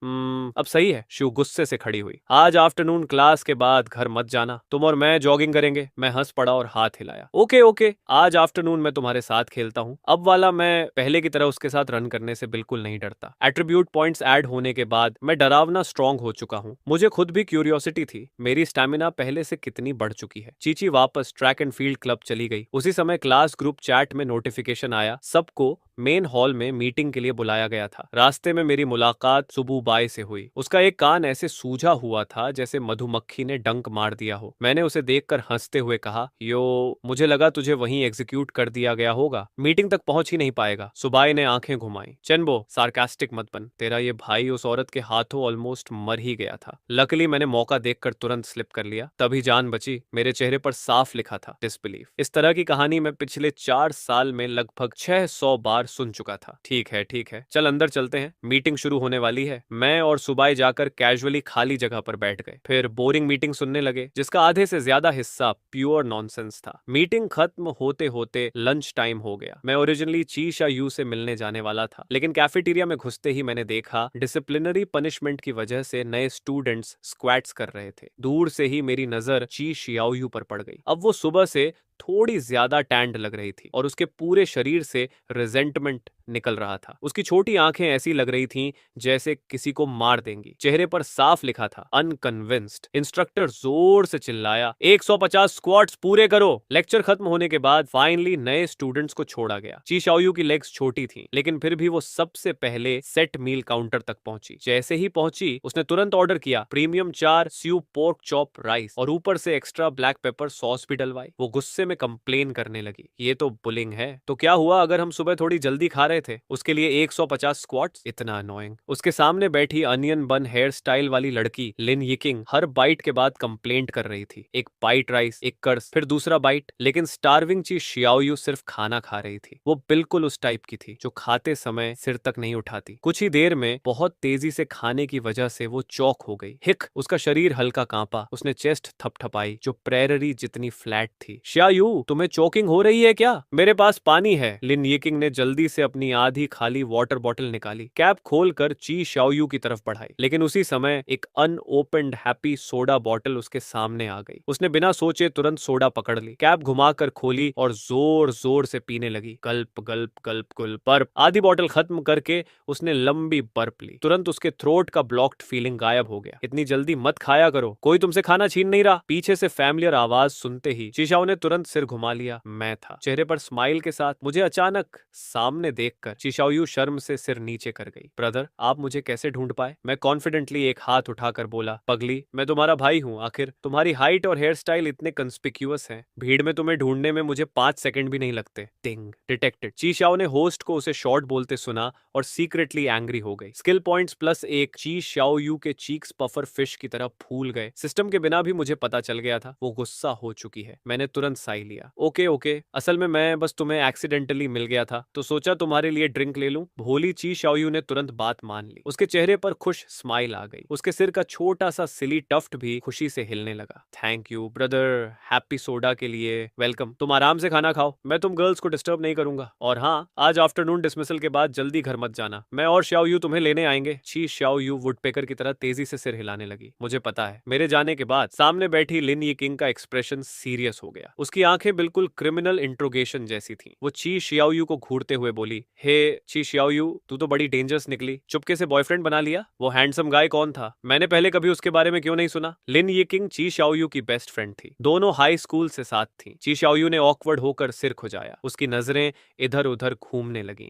अब सही है। शिव गुस्से से खड़ी हुई। आज आफ्टरनून क्लास के बाद घर मत जाना, तुम और मैं जॉगिंग करेंगे। मैं हंस पड़ा और हाथ हिलाया। ओके ओके, आज आफ्टरनून मैं तुम्हारे साथ खेलता हूँ। अब वाला मैं पहले की तरह उसके साथ रन करने से बिल्कुल नहीं डरता। एट्रीब्यूट पॉइंट्स ऐड होने के बाद मैं डरावना स्ट्रांग हो चुका हूँ। मुझे खुद भी क्यूरियोसिटी थी, मेरी स्टैमिना पहले से कितनी बढ़ चुकी है। चीची वापस ट्रैक एंड फील्ड क्लब चली गई। उसी समय क्लास ग्रुप चैट में नोटिफिकेशन आया, सबको मेन हॉल में मीटिंग के लिए बुलाया गया था। रास्ते में मेरी मुलाकात सुबू बाई से हुई। उसका एक कान ऐसे सूजा हुआ था जैसे मधुमक्खी ने डंक मार दिया हो। मैंने उसे देखकर हंसते हुए कहा, यो, मुझे लगा तुझे वहीं एग्जीक्यूट कर दिया गया होगा, मीटिंग तक पहुंच ही नहीं पाएगा। सुबाई ने आंखें घुमाई। चेनबो, सार्कास्टिक मत बन। तेरा ये भाई उस औरत के हाथों ऑलमोस्ट मर ही गया था। लकीली मैंने मौका देखकर तुरंत स्लिप कर लिया, तभी जान बची। मेरे चेहरे पर साफ लिखा था, डिसबिलीफ। इस तरह की कहानी मैं पिछले 4 साल में लगभग 600 बार सुन चुका था। ठीक है, चल अंदर चलते हैं, मीटिंग शुरू होने वाली है। मैं और सुबाई जाकर कैजुअली खाली जगह पर बैठ गए। फिर बोरिंग मीटिंग सुनने लगे, जिसका आधे से ज्यादा हिस्सा प्योर नॉनसेंस था। मीटिंग खत्म होते होते लंच टाइम हो गया। मैं ओरिजिनली चीशा यू से मिलने जाने वाला था, लेकिन कैफेटेरिया में घुसते ही मैंने देखा डिसिप्लिनरी पनिशमेंट की वजह से नए स्टूडेंट्स स्क्वैट्स कर रहे थे। दूर से ही मेरी नजर ची शियाओयू पर पड़ गई। अब वो सुबह से थोड़ी ज्यादा टैंड लग रही थी और उसके पूरे शरीर से रिजेंटमेंट निकल रहा था। उसकी छोटी आंखें ऐसी लग रही थीं जैसे किसी को मार देंगी। चेहरे पर साफ लिखा था अनकन्विंस्ड। इंस्ट्रक्टर जोर से चिल्लाया, 150 स्क्वाट्स पूरे करो। लेक्चर खत्म होने के बाद फाइनली नए स्टूडेंट्स को छोड़ा गया। ची शाओयू की लेग्स छोटी थीं, लेकिन फिर भी वो सबसे पहले सेट मील काउंटर तक पहुंची। जैसे ही पहुंची उसने तुरंत ऑर्डर किया प्रीमियम 4 स्यू पोर्क चॉप राइस और ऊपर से एक्स्ट्रा ब्लैक पेपर सॉस भी डलवाई। वो गुस्से में कंप्लेन करने लगी, ये तो बुलिंग है। तो क्या हुआ अगर हम सुबह थोड़ी जल्दी खा रहे थे? उसके लिए 150 स्क्वाट्स? इतना अनोइंग। उसके सामने बैठी अनियन बन हेयर स्टाइल वाली लड़की लिन यिकिंग हर बाइट के बाद कंप्लेंट कर रही थी। एक बाइट राइस, एक कर्स, फिर दूसरा बाइट। लेकिन स्टार्विंग ची शियाओयू सिर्फ खाना खा रही थी। वो बिल्कुल उस टाइप की थी जो खाते समय सिर तक नहीं उठाती। कुछ ही देर में बहुत तेजी से खाने की वजह से वो चौक हो गई। हिक, उसका शरीर हल्का कांपा। उसने चेस्ट थपथपाई जो प्रेररी जितनी फ्लैट थी। शियाओयू, तुम्हें चोकिंग हो रही है क्या? मेरे पास पानी है। लिन यिकिंग ने जल्दी से अपनी आधी खाली वाटर बॉटल निकाली, कैप खोलकर ची शाओयू की तरफ बढ़ाई। लेकिन उसी समय एक अनओपन्ड हैप्पी सोडा बॉटल उसके सामने आ गई। उसने बिना सोचे तुरंत सोडा पकड़ ली, कैप घुमाकर खोली और जोर जोर से पीने लगी। गल्प गल्प गल्प गल्प। बर्फ। आधी बॉटल खत्म करके उसने लंबी बर्प ली। तुरंत उसके थ्रोट का ब्लॉक्ड फीलिंग गायब हो गया। इतनी जल्दी मत खाया करो, कोई तुमसे खाना छीन नहीं रहा। पीछे से फैमिलियर आवाज सुनते ही शीशाओ ने तुरंत सिर घुमा लिया। मैं था, चेहरे पर स्माइल के साथ। मुझे अचानक सामने देखकर चिशाओयू शर्म से सिर नीचे कर गई। ब्रदर, आप मुझे कैसे ढूंढ पाए? मैं कॉन्फिडेंटली एक हाथ उठाकर बोला, पगली, मैं तुम्हारा भाई हूँ। आखिर तुम्हारी हाइट और हेयर स्टाइल इतने कंस्पिक्यूअस हैं, भीड़ में तुम्हें ढूंढने में मुझे 5 सेकंड भी नहीं लगते। टिंग। डिटेक्टेड। चीशाओ ने होस्ट को उसे शॉर्ट बोलते सुना और सीक्रेटली एंग्री हो गई। Skill points +1। ची शाओयू के चीक्स पफर फिश की तरह फूल गए। सिस्टम के बिना भी मुझे पता चल गया था वो गुस्सा हो चुकी है। मैंने तुरंत साई लिया। ओके ओके, असल में मैं बस तुम्हें एक्सीडेंटली मिल गया था तो सोचा तुम्हारे लिए ड्रिंक ले लूं। भोली ची शाओयू ने तुरंत बात मान ली। उसके चेहरे पर खुश स्माइल आ गई। उसके सिर का छोटा सा सिली टफ्ट भी खुशी से हिलने लगा। Thank you brother, happy soda के लिए वेलकम। तुम आराम से खाना खाओ, मैं तुम गर्ल्स को डिस्टर्ब नहीं करूंगा। और हाँ, आज आफ्टरनून डिसमिसल के बाद जल्दी घर मत जाना, मैं और शाओयू तुम्हें लेने आएंगे। ची शाओयू वुडपेकर की तरह तेजी से सिर हिलाने लगी। मुझे पता है। मेरे जाने के बाद सामने बैठी लिन यिकिंग का एक्सप्रेशन सीरियस हो गया। उसकी आंखें बिल्कुल क्रिमिनल इंट्रोगेशन जैसी थीं। वो ची शियाओयू को घूरते हुए बोली, हे ची शियाओयू, तू तो बड़ी डेंजरस निकली। चुपके से बॉयफ्रेंड बना लिया? वो हैंडसम गाय कौन था? मैंने पहले कभी उसके बारे में क्यों नहीं सुना? लिन यिकिंग ची शाओयू की बेस्ट फ्रेंड थी। दोनों हाई स्कूल से साथ थीं। ची शाओयू ने ऑकवर्ड होकर सिर खुजाया। उसकी नजरें इधर उधर घूमने लगीं।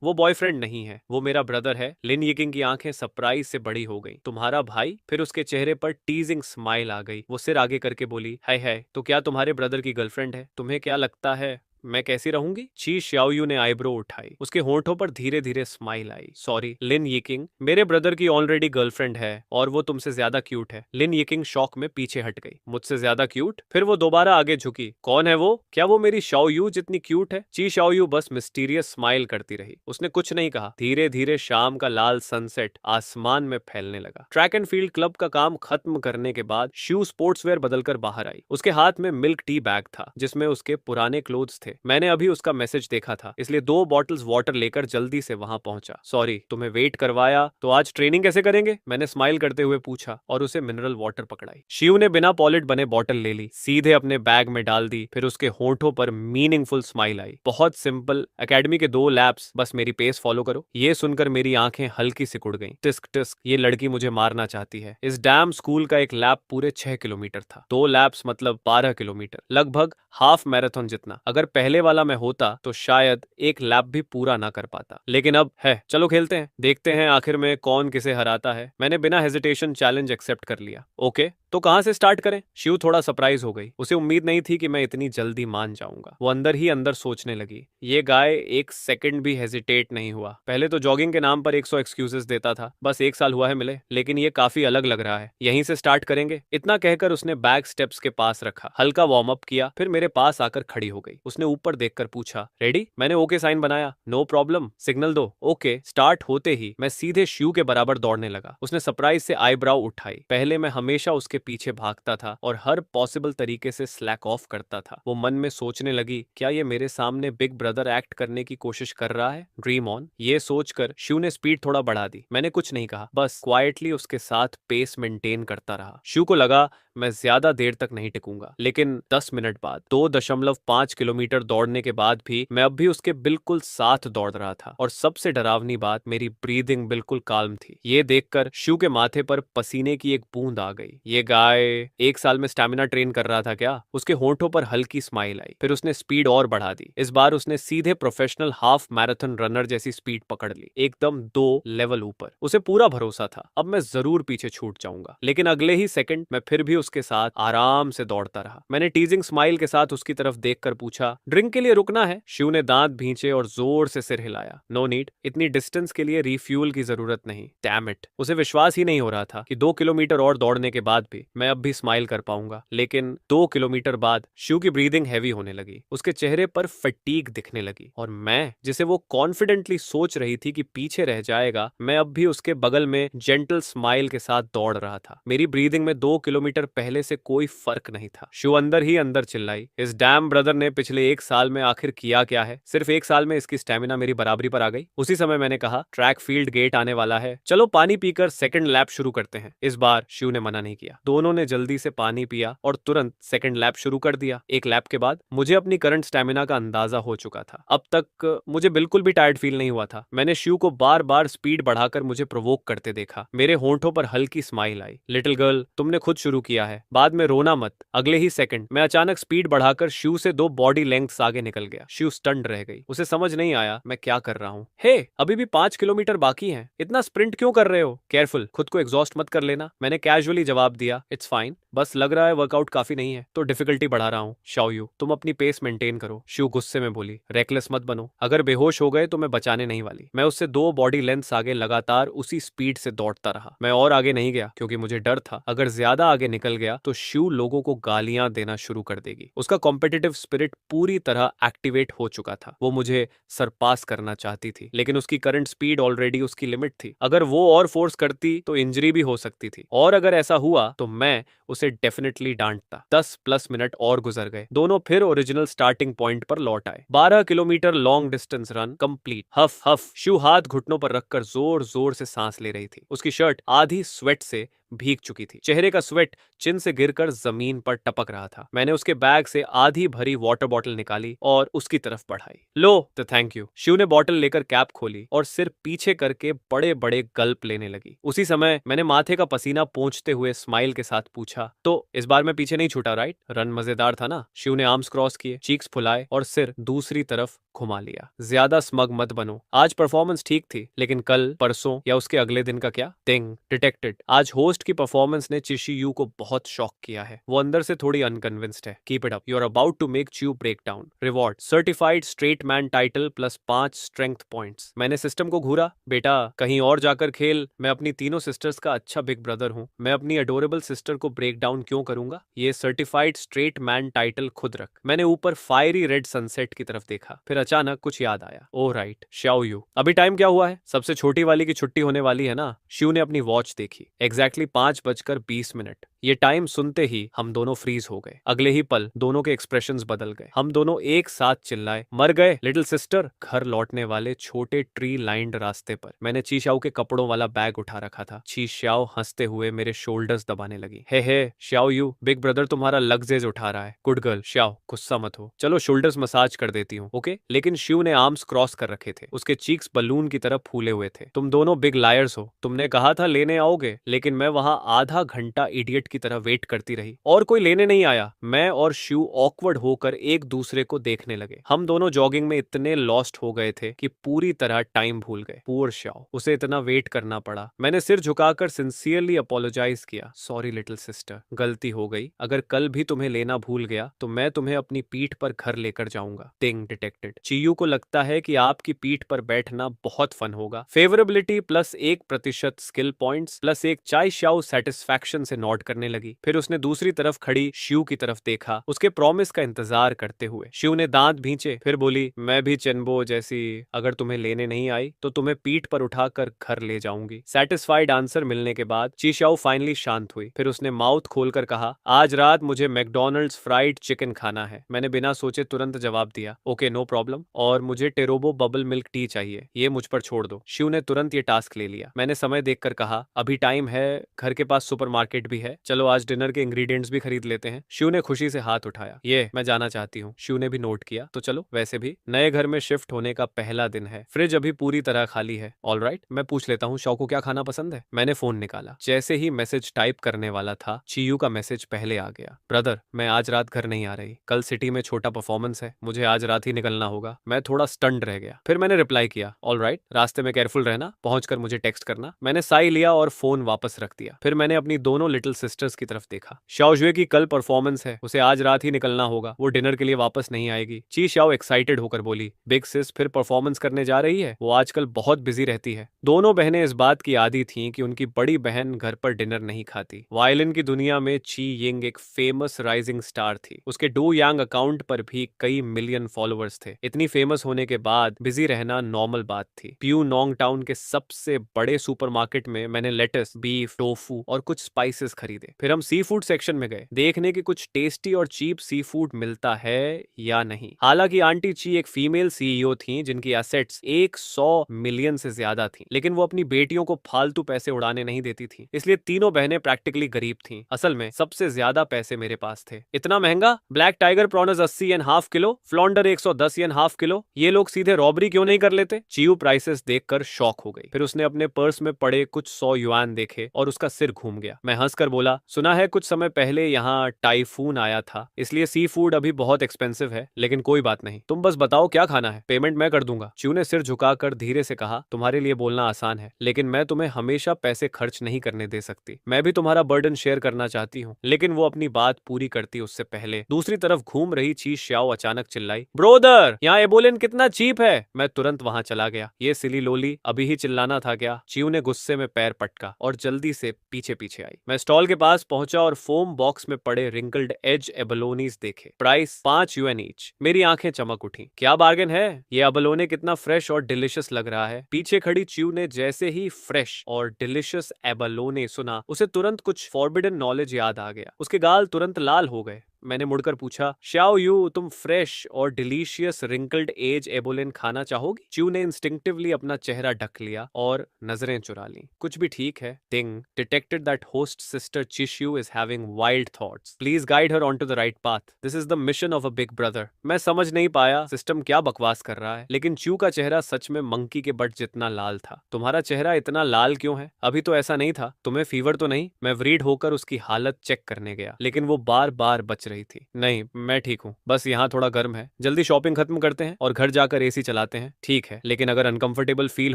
वो बॉयफ्रेंड नहीं है, वो मेरा ब्रदर है। लिन यिकिंग की आंखें सरप्राइज से बड़ी हो गई। तुम्हारा भाई? फिर उसके चेहरे पर टीजिंग स्माइल आ गई। वो सिर आगे करके बोली, हाय हाय, तो क्या तुम्हारे ब्रदर की गर्लफ्रेंड है? तुम्हें क्या लगता है मैं कैसी रहूंगी? ची शाओयू ने आईब्रो उठाई। उसके होंठों पर धीरे धीरे स्माइल आई। सॉरी लिन यिकिंग, मेरे ब्रदर की ऑलरेडी गर्लफ्रेंड है और वो तुमसे ज्यादा क्यूट है। लिन यिकिंग शॉक में पीछे हट गई। मुझसे ज्यादा क्यूट? फिर वो दोबारा आगे झुकी। कौन है वो? क्या वो मेरी शाओयू जितनी क्यूट है? ची शाओयू बस मिस्टीरियस स्माइल करती रही। उसने कुछ नहीं कहा। धीरे धीरे शाम का लाल सनसेट आसमान में फैलने लगा। ट्रैक एंड फील्ड क्लब का काम खत्म करने के बाद शू स्पोर्ट्सवेयर बदलकर बाहर आई। उसके हाथ में मिल्क टी बैग था जिसमें उसके पुराने क्लोथ्स थे। मैंने अभी उसका मैसेज देखा था, इसलिए 2 बॉटल्स वाटर लेकर जल्दी से वहां पहुंचा। सॉरी तुम्हें वेट करवाया। तो आज ट्रेनिंग कैसे करेंगे? मैंने स्माइल करते हुए पूछा और उसे मिनरल वाटर पकड़ाई। शिव ने बिना पॉलिट बने बॉटल ले ली, सीधे अपने बैग में डाल दी। फिर उसके होंठों पर मीनिंगफुल स्माइल आई। बहुत सिंपल, एकेडमी के 2 लैप्स, बस मेरी पेस फॉलो करो। ये सुनकर मेरी आंखें हल्की सिकुड़ गईं। टिस्क टिस्क, ये लड़की मुझे मारना चाहती है। इस डैम स्कूल का एक लैप पूरे 6 किलोमीटर था। 2 लैप्स मतलब 12 किलोमीटर, लगभग हाफ मैराथन जितना। अगर पहले वाला मैं होता तो शायद एक लैप भी पूरा ना कर पाता। लेकिन अब है, चलो खेलते हैं, देखते हैं आखिर में कौन किसे हराता है। मैंने बिना हेजिटेशन चैलेंज एक्सेप्ट कर लिया। ओके, तो कहां से स्टार्ट करें? शिव थोड़ा सरप्राइज हो गई। उसे उम्मीद नहीं थी कि मैं इतनी जल्दी मान जाऊंगा। वो अंदर ही अंदर सोचने लगी, ये गाय एक सेकंड भी हेजिटेट नहीं हुआ। पहले तो जॉगिंग के नाम पर 100 एक्सक्यूजेस देता था, बस 1 साल हुआ है मिले, लेकिन ये काफी अलग लग रहा है। यहीं से स्टार्ट करेंगे। इतना कहकर उसने बैग स्टेप्स के पास रखा, हल्का वार्म अप किया, फिर मेरे पास आकर खड़ी हो गई। उसने ऊपर देखकर पूछा, रेडी? मैंने ओके साइन बनाया। नो प्रॉब्लम, सिग्नल दो। ओके। स्टार्ट होते ही मैं सीधे शिव के बराबर दौड़ने लगा। उसने सरप्राइज से आईब्राउ उठाई। पहले मैं हमेशा उसके पीछे भागता था और हर पॉसिबल तरीके से स्लैक ऑफ करता था। वो मन में सोचने लगी, क्या ये मेरे सामने बिग ब्रदर एक्ट करने की कोशिश कर रहा है? Dream on. ये सोचकर शिव ने स्पीड थोड़ा बढ़ा दी। मैंने कुछ नहीं कहा, बस क्वाइटली उसके साथ पेस मेंटेन करता रहा। शिव को लगा मैं ज्यादा देर तक नहीं टिकूंगा। लेकिन 10 मिनट बाद 2.5 किलोमीटर दौड़ने के बाद भी मैं अब भी उसके बिल्कुल साथ दौड़ रहा था, और सबसे डरावनी बात, मेरी ब्रीदिंग बिल्कुल काल्म थी। ये देखकर शिव के माथे पर पसीने की एक बूंद आ गई। ये गाय 1 साल में स्टैमिना ट्रेन कर रहा था क्या? उसके होंठों पर हल्की स्माइल आई। फिर उसने स्पीड और बढ़ा दी। इस बार उसने सीधे प्रोफेशनल हाफ मैराथन रनर जैसी स्पीड पकड़ ली, एकदम 2 लेवल ऊपर। उसे पूरा भरोसा था अब मैं जरूर पीछे छूट जाऊंगा। लेकिन अगले ही सेकंड मैं फिर भी उसके साथ आराम से दौड़ता रहा। मैंने टीजिंग स्माइल के साथ उसकी तरफ देखकर पूछा, ड्रिंक के लिए रुकना है? शिव ने दांत भींचे और जोर से सिर हिलाया। नो नीड, इतनी डिस्टेंस के लिए रिफ्यूल की जरूरत नहीं। डैम इट, उसे विश्वास ही नहीं हो रहा था कि 2 किलोमीटर और दौड़ने के बाद भी मैं अब भी स्माइल कर पाऊंगा। लेकिन 2 किलोमीटर बाद शिव की ब्रीदिंग हैवी होने लगी, उसके चेहरे पर फटीग दिखने लगी, और मैं, जिसे वो कॉन्फिडेंटली सोच रही थी कि पीछे रह जाएगा, मैं अब भी उसके बगल में जेंटल स्माइल के साथ दौड़ रहा था। मेरी ब्रीदिंग में 2 किलोमीटर पहले से कोई फर्क नहीं था। शिव अंदर ही अंदर चिल्लाई, इस डैम ब्रदर ने पिछले 1 साल में आखिर किया क्या है? सिर्फ 1 साल में इसकी स्टेमिना मेरी बराबरी पर आ गई। उसी समय मैंने कहा, ट्रैक फील्ड गेट आने वाला है, चलो पानी पीकर सेकंड लैप शुरू करते हैं। इस बार शिव ने मना नहीं किया। दोनों ने जल्दी से पानी पिया और तुरंत सेकंड लैप शुरू कर दिया। एक लैप के बाद मुझे अपनी करंट स्टेमिना का अंदाजा हो चुका था। अब तक मुझे बिल्कुल भी टायर्ड फील नहीं हुआ था। मैंने शिव को बार बार स्पीड बढ़ाकर मुझे प्रोवोक करते देखा। मेरे होंठों पर हल्की स्माइल आई। लिटिल गर्ल, तुमने खुद शुरू किया है, बाद में रोना मत। अगले ही सेकंड मैं अचानक स्पीड बढ़ाकर शिव से 2 बॉडी लेंथ्स आगे निकल गया। शिव स्टन्ड रह गई। उसे समझ नहीं आया मैं क्या कर रहा हूँ। हे, अभी भी 5 किलोमीटर बाकी है, इतना स्प्रिंट क्यों कर रहे हो? केयरफुल, खुद को एग्जॉस्ट मत कर लेना। मैंने कैजुअली जवाब दिया, इट्स फाइन, बस लग रहा है वर्कआउट काफी नहीं है तो डिफिकल्टी बढ़ा रहा हूँ। शाओयू, तुम अपनी पेस मेंटेन करो। शिव गुस्से में बोली, रेकलेस मत बनो, अगर बेहोश हो गए तो मैं बचाने नहीं वाली। मैं उससे 2 बॉडी लेंथ्स आगे लगातार उसी स्पीड से दौड़ता रहा। मैं और आगे नहीं गया क्योंकि मुझे डर था अगर ज्यादा आगे निकल गया तो शिव लोगों को गालियां देना शुरू कर देगी। उसका कॉम्पिटिटिव स्पिरिट पूरी तरह एक्टिवेट हो चुका था। वो मुझे सरपास करना चाहती थी, लेकिन उसकी करंट स्पीड ऑलरेडी उसकी लिमिट थी। अगर वो और फोर्स करती तो इंजरी भी हो सकती थी, और अगर ऐसा हुआ तो मैं उसे डेफिनेटली डांटता। 10+ मिनट और गुजर गए। दोनों फिर ओरिजिनल स्टार्टिंग पॉइंट पर लौट आए। 12 kilometre long distance run complete. Huff huff, शिव हाथ घुटनों पर रखकर जोर जोर से सांस ले रही थी। उसकी शर्ट आधी स्वेट से भीग चुकी थी। चेहरे का स्वेट चिन से गिरकर जमीन पर टपक रहा था। मैंने उसके बैग से आधी भरी वाटर बॉटल निकाली और उसकी तरफ बढ़ाई। लो तो थैंक यू। शिव ने बॉटल लेकर कैप खोली और सिर पीछे करके बड़े बड़े गल्प लेने लगी। उसी समय मैंने माथे का पसीना पोंछते हुए स्माइल के साथ पूछा, तो इस बार मैं पीछे नहीं छूटा राइट? रन मजेदार था ना? शिव ने आर्म्स क्रॉस किए, चीक्स फुलाए और सिर दूसरी तरफ घुमा लिया। ज्यादा स्मग मत बनो। आज परफॉर्मेंस ठीक थी, लेकिन कल, परसों या उसके अगले दिन का क्या? टिंग डिटेक्टेड। आज होस्ट की परफॉर्मेंस ने चिशियू को बहुत शॉक किया है। वो अंदर से थोड़ी अनकन्विंस्ड है। Keep it up, you are about to make च्यू break down. Reward, certified straight man title plus 5 strength points. मैंने सिस्टम को घूरा, बेटा कहीं और जाकर खेल। मैं अपनी तीनों सिस्टर्स का अच्छा बिग ब्रदर हूँ। मैं अपनी अडोरेबल सिस्टर को ब्रेक डाउन क्यों करूंगा? ये सर्टिफाइड स्ट्रेट मैन टाइटल खुद रख। मैंने ऊपर फायरी रेड सनसेट की तरफ देखा, फिर अचानक कुछ याद आया। ओह राइट, शाओयू, अभी टाइम क्या हुआ है? सबसे छोटी वाली की छुट्टी होने वाली है ना? शिव ने अपनी वॉच देखी। एग्जैक्टली 5:20। ये टाइम सुनते ही हम दोनों फ्रीज हो गए। अगले ही पल दोनों के एक्सप्रेशंस बदल गए। हम दोनों एक साथ चिल्लाए, मर गए लिटिल सिस्टर। घर लौटने वाले छोटे ट्री लाइंड रास्ते पर मैंने चीशाओ के कपड़ों वाला बैग उठा रखा था। चीशाओ हंसते हुए मेरे शोल्डर्स दबाने लगी। हे शाओ यू, बिग ब्रदर तुम्हारा लगजेज उठा रहा है। गुड गर्ल शाओ, गुस्सा मत हो, चलो शोल्डर्स मसाज कर देती हूँ, ओके? लेकिन शिव ने आर्म्स क्रॉस कर रखे थे। उसके चीक्स बलून की तरह फूले हुए थे। तुम दोनों बिग लायर्स हो। तुमने कहा था लेने आओगे, लेकिन मैं वहां आधा घंटा इडियट की तरह वेट करती रही और कोई लेने नहीं आया। मैं और शिव ऑकवर्ड होकर एक दूसरे को देखने लगे। हम दोनों जॉगिंग में इतने लॉस्ट हो गए थे कि पूरी तरह टाइम भूल गए। पुअर शाओ, उसे इतना वेट करना पड़ा। मैंने सिर झुकाकर सिंसियरली अपोलोजाइज किया। सॉरी लिटिल सिस्टर, गलती हो गई। अगर कल भी तुम्हें लेना भूल गया तो मैं तुम्हें अपनी पीठ पर घर लेकर जाऊंगा। टिंग डिटेक्टेड। चियू को लगता है कि आपकी पीठ पर बैठना बहुत फन होगा। फेवरेबिलिटी प्लस 1% स्किल पॉइंट्स प्लस 1 चाय शाओ सेटिस्फैक्शन से नॉट करने लगी। फिर उसने दूसरी तरफ खड़ी शिव की तरफ देखा, उसके प्रॉमिस का इंतजार करते हुए। शिव ने दांत भींचे, फिर बोली, मैं भी चेनबो जैसी अगर तुम्हें लेने नहीं आई तो तुम्हें पीठ पर उठाकर घर ले जाऊंगी। सेटिस्फाइड आंसर मिलने के बाद चीशाओ फाइनली शांत हुई। फिर उसने माउथ खोलकर कहा, आज रात मुझे मैकडॉनल्ड्स फ्राइड चिकन खाना है। मैंने बिना सोचे तुरंत जवाब दिया, ओके नो प्रॉब्लम, और मुझे टेरोबो बबल मिल्क टी चाहिए, ये मुझ पर छोड़ दो। शिव ने तुरंत ये टास्क ले लिया। मैंने समय देखकर कहा, अभी टाइम है, घर के पास सुपरमार्केट भी है। चलो आज डिनर के इंग्रेडिएंट्स भी खरीद लेते हैं। शिव ने खुशी से हाथ उठाया। ये मैं जाना चाहती हूँ। शिव ने भी नोट किया। तो चलो, वैसे भी नए घर में शिफ्ट होने का पहला दिन है, फ्रिज अभी पूरी तरह खाली है। ऑलराइट, मैं पूछ लेता हूँ शव को क्या खाना पसंद है। मैंने फोन निकाला। जैसे ही मैसेज टाइप करने वाला था, चीयू का मैसेज पहले आ गया। ब्रदर, मैं आज रात घर नहीं आ रही, कल सिटी में छोटा परफॉर्मेंस है, मुझे आज रात ही निकलना होगा। मैं थोड़ा स्टंड रह गया। फिर मैंने रिप्लाई किया, ऑलराइट, रास्ते में केयरफुल रहना, पहुंचकर मुझे टेक्स्ट करना। मैंने साई लिया और फोन वापस रख दिया। फिर मैंने अपनी दोनों लिटिल सिस्टर्स की तरफ देखा। शाओजुए की कल परफॉर्मेंस है, उसे आज रात ही निकलना होगा, वो डिनर के लिए वापस नहीं आएगी। ची शाओ एक्साइटेड होकर बोली, बिग सिस फिर परफॉर्मेंस करने जा रही है? वो आजकल बहुत बिजी रहती है। दोनों बहनें इस बात की आदी थीं कि उनकी बड़ी बहन घर पर डिनर नहीं खाती। वायलिन की दुनिया में ची यिंग एक फेमस राइजिंग स्टार थी। उसके डू यांग अकाउंट पर भी कई मिलियन फॉलोअर्स थे। इतनी फेमस होने के बाद बिजी रहना नॉर्मल बात थी। प्यू नोंग टाउन के सबसे बड़े सुपरमार्केट में मैंने लेटस, बीफ, टोफू और कुछ स्पाइसेस खरीदे। फिर हम सी फूड सेक्शन में गए, देखने की कुछ टेस्टी और चीप सी फूड मिलता है या नहीं। हालांकि आंटी ची एक फीमेल सीईओ थी जिनकी एसेट्स 100 मिलियन से ज्यादा थी, लेकिन वो अपनी बेटियों को फालतू पैसे उड़ाने नहीं देती थी। इसलिए तीनों बहनें प्रैक्टिकली गरीब थीं। असल में सबसे ज्यादा पैसे मेरे पास थे। इतना महंगा? Black tiger prawns 80.5 kilo, flounder 110.5 kilo. ये लोग सीधे रॉबरी क्यों नहीं कर लेते? चियू प्राइसेस देखकर शॉक हो गई। फिर उसने अपने पर्स में पड़े कुछ 100 युआन देखे और उसका सिर घूम गया। मैं हंसकर बोला, सुना है कुछ समय पहले यहाँ टाइफून आया था, इसलिए सी फूड अभी बहुत एक्सपेंसिव है, लेकिन कोई बात नहीं, तुम बस बताओ क्या खाना है, पेमेंट मैं कर दूंगा। चियू ने सिर झुकाकर धीरे से कहा, तुम्हारे लिए बोलना आसान है, लेकिन मैं तुम्हें हमेशा पैसे खर्च नहीं करने दे सकती। मैं भी तुम्हारा बर्डन शेयर करना चाहती हूँ। लेकिन वो अपनी बात पूरी करती उससे पहले दूसरी तरफ घूम रही ची श्याओ अचानक चिल्लाई, ब्रोदर, यहाँ एबोलिन कितना चीप है। मैं तुरंत वहां चला गया। ये सिली लोली, अभी ही चिल्लाना था क्या? चियू ने गुस्से में पैर पटका और जल्दी से पीछे पीछे आई। मैं स्टॉल के पास पहुंचा और फोम बॉक्स में पड़े रिंकल्ड एज एबलोनीज देखे। Price 5 yuan each. मेरी आंखें चमक उठी। क्या बार्गेन है? ये अबलोने कितना फ्रेश और डिलिशियस लग रहा है। पीछे खड़ी चियू ने जैसे ही फ्रेश और डिलिशियस एबलोने सुना, उसे तुरंत कुछ फॉरबिडन नॉलेज याद आ गया। उसके गाल तुरंत लाल हो गए। मैंने मुड़कर पूछा, श्याओ यू, तुम फ्रेश और डिलीशियस रिंकल्ड एज एबोलिन खाना चाहोगी? च्यू ने इंस्टिंक्टिवली अपना चेहरा ढक लिया और नजरें चुरा ली। कुछ भी ठीक है। Thing detected that host sister Chishu is having wild thoughts. Please guide her on to the right path. This is the mission of a big brother. मैं समझ नहीं पाया सिस्टम क्या बकवास कर रहा है, लेकिन च्यू का चेहरा सच में मंकी के बट जितना लाल था। तुम्हारा चेहरा इतना लाल क्यों है? अभी तो ऐसा नहीं था। तुम्हें फीवर तो नहीं? मैं वरीड होकर उसकी हालत चेक करने गया, लेकिन वो बार बार बच रही थी। नहीं, मैं ठीक हूँ, बस यहाँ थोड़ा गर्म है। जल्दी शॉपिंग खत्म करते हैं और घर जाकर एसी चलाते हैं। ठीक है, लेकिन अगर अनकंफर्टेबल फील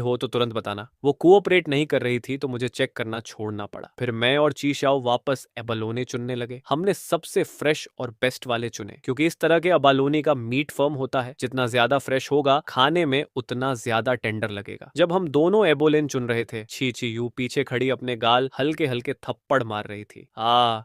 हो तो तुरंत बताना। वो कोऑपरेट नहीं कर रही थी तो मुझे चेक करना छोड़ना पड़ा। फिर मैं और ची शाओ वापस एबालोने चुनने लगे। हमने सबसे फ्रेश और बेस्ट वाले चुने, क्योंकि इस तरह के अबालोने का मीट फर्म होता है। जितना ज्यादा फ्रेश होगा, खाने में उतना ज्यादा टेंडर लगेगा। जब हम दोनों एबोलेन चुन रहे थे, छी छी यू पीछे खड़ी अपने गाल हल्के हल्के थप्पड़ मार रही थी।